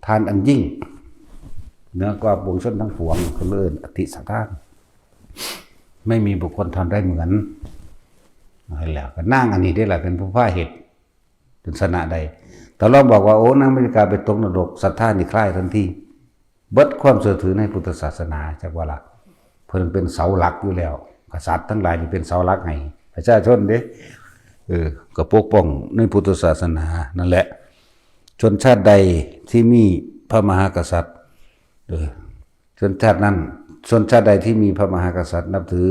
ทานอันยิ่งเหนือกว่าปวงชนทั้งปวงคนอื่นอธิสัทธานไม่มีบุคคลทำได้เหมือนอะไรแล้วก็นั่งอันนี้ได้แหละเป็นผู้พาเหตุเป็นสนะใดแต่เราบอกว่าโอ้นางมาริกาไปตกนรกศรัทธานี่คลายทันทีเบิดความเชื่อถือในพุทธศาสนาจากว่าล่ะเพิ่นเป็นเสาหลักอยู่แล้วกษัตริย์ทั้งหลายนี่เป็นเสาหลักให้ประชาชนเด้ก็ปกป้องในพุทธศาสนานั่นแหละชนชาติใดที่มีพระมหากษัตริย์ชนชาตินั้นชนชาติใดที่มีพระมหากษัตริย์นับถือ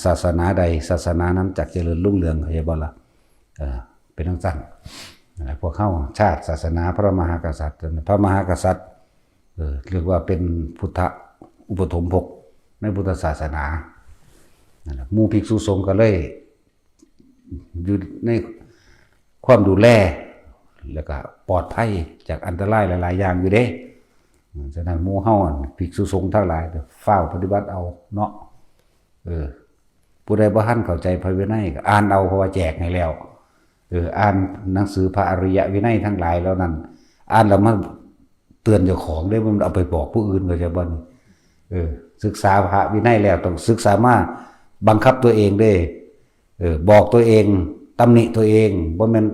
ศาสนาใดศาสนานั้นจักเจริญรุ่งเรืองเข้าใจบ่ล่ะเป็นทั้งสั้นพวกเข้าชาติศาสนาพระมหากษัตริย์พระมหากษัตริย์เรียกว่าเป็นพุทธอุปถมภกในพุทธศาสนาหมู่ภิกษุสงฆ์ก็เลยอยู่ในความดูแลแล้วก็ปลอดภัยจากอันตรายหลายๆอย่างอยู่เด้ฉะนั้นหมู่เฮาภิกษุสงฆ์ทั้งหลายเฝ้าปฏิบัติเอาเนาะผู้ใดบ่ทันเข้าใจพระวินัยก็อ่านเอาเพราะว่าแจกให้แล้วอ่านหนังสือพระอริยวินัยทั้งหลายแล้วนั้นอ่านแล้วมันเตือนเจ้าของได้มันเอาไปบอกผู้อื่นก็จะบ่ศึกษาพระวินัยแล้วต้องศึกษามาบังคับตัวเองได้บอกตัวเองตำหนิตัวเองบ่แม่น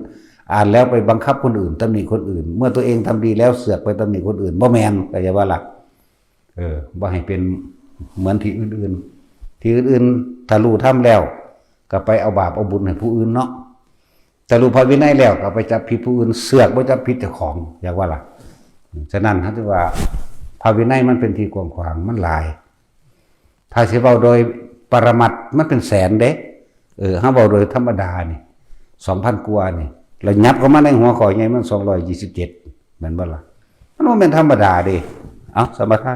อ่านแล้วไปบังคับคนอื่นตำหนิคนอื่นเมื่อตัวเองทำดีแล้วเสือกไปตำหนิคนอื่นบ่แม่นก็จะว่าหลักบ่ให้เป็นเหมือนที่อื่นๆที่อื่นๆถ้ารู้ทำแล้วก็ไปเอาบาปเอาบุญให้ผู้อื่นเนาะ แต่รู้พระวินัยแล้วก็ไปจับผิดผู้อื่นเสือกบ่จับผิดเจ้าของอยากว่าล่ะฉะนั้นฮะที่ว่าพระวินัยมันเป็นที่กว้างขวางมันหลายถ้าสิเว้าโดยปรมัตถ์มันเป็นแสนเด้เฮาเว้าโดยธรรมดานี่ 2,000 กว่านี่แล้วยับเข้ามาในหัวข้อใหญ่มัน227แม่นบ่ล่ะมันบ่แม่นธรรมดาเด้เอ้าสมถะ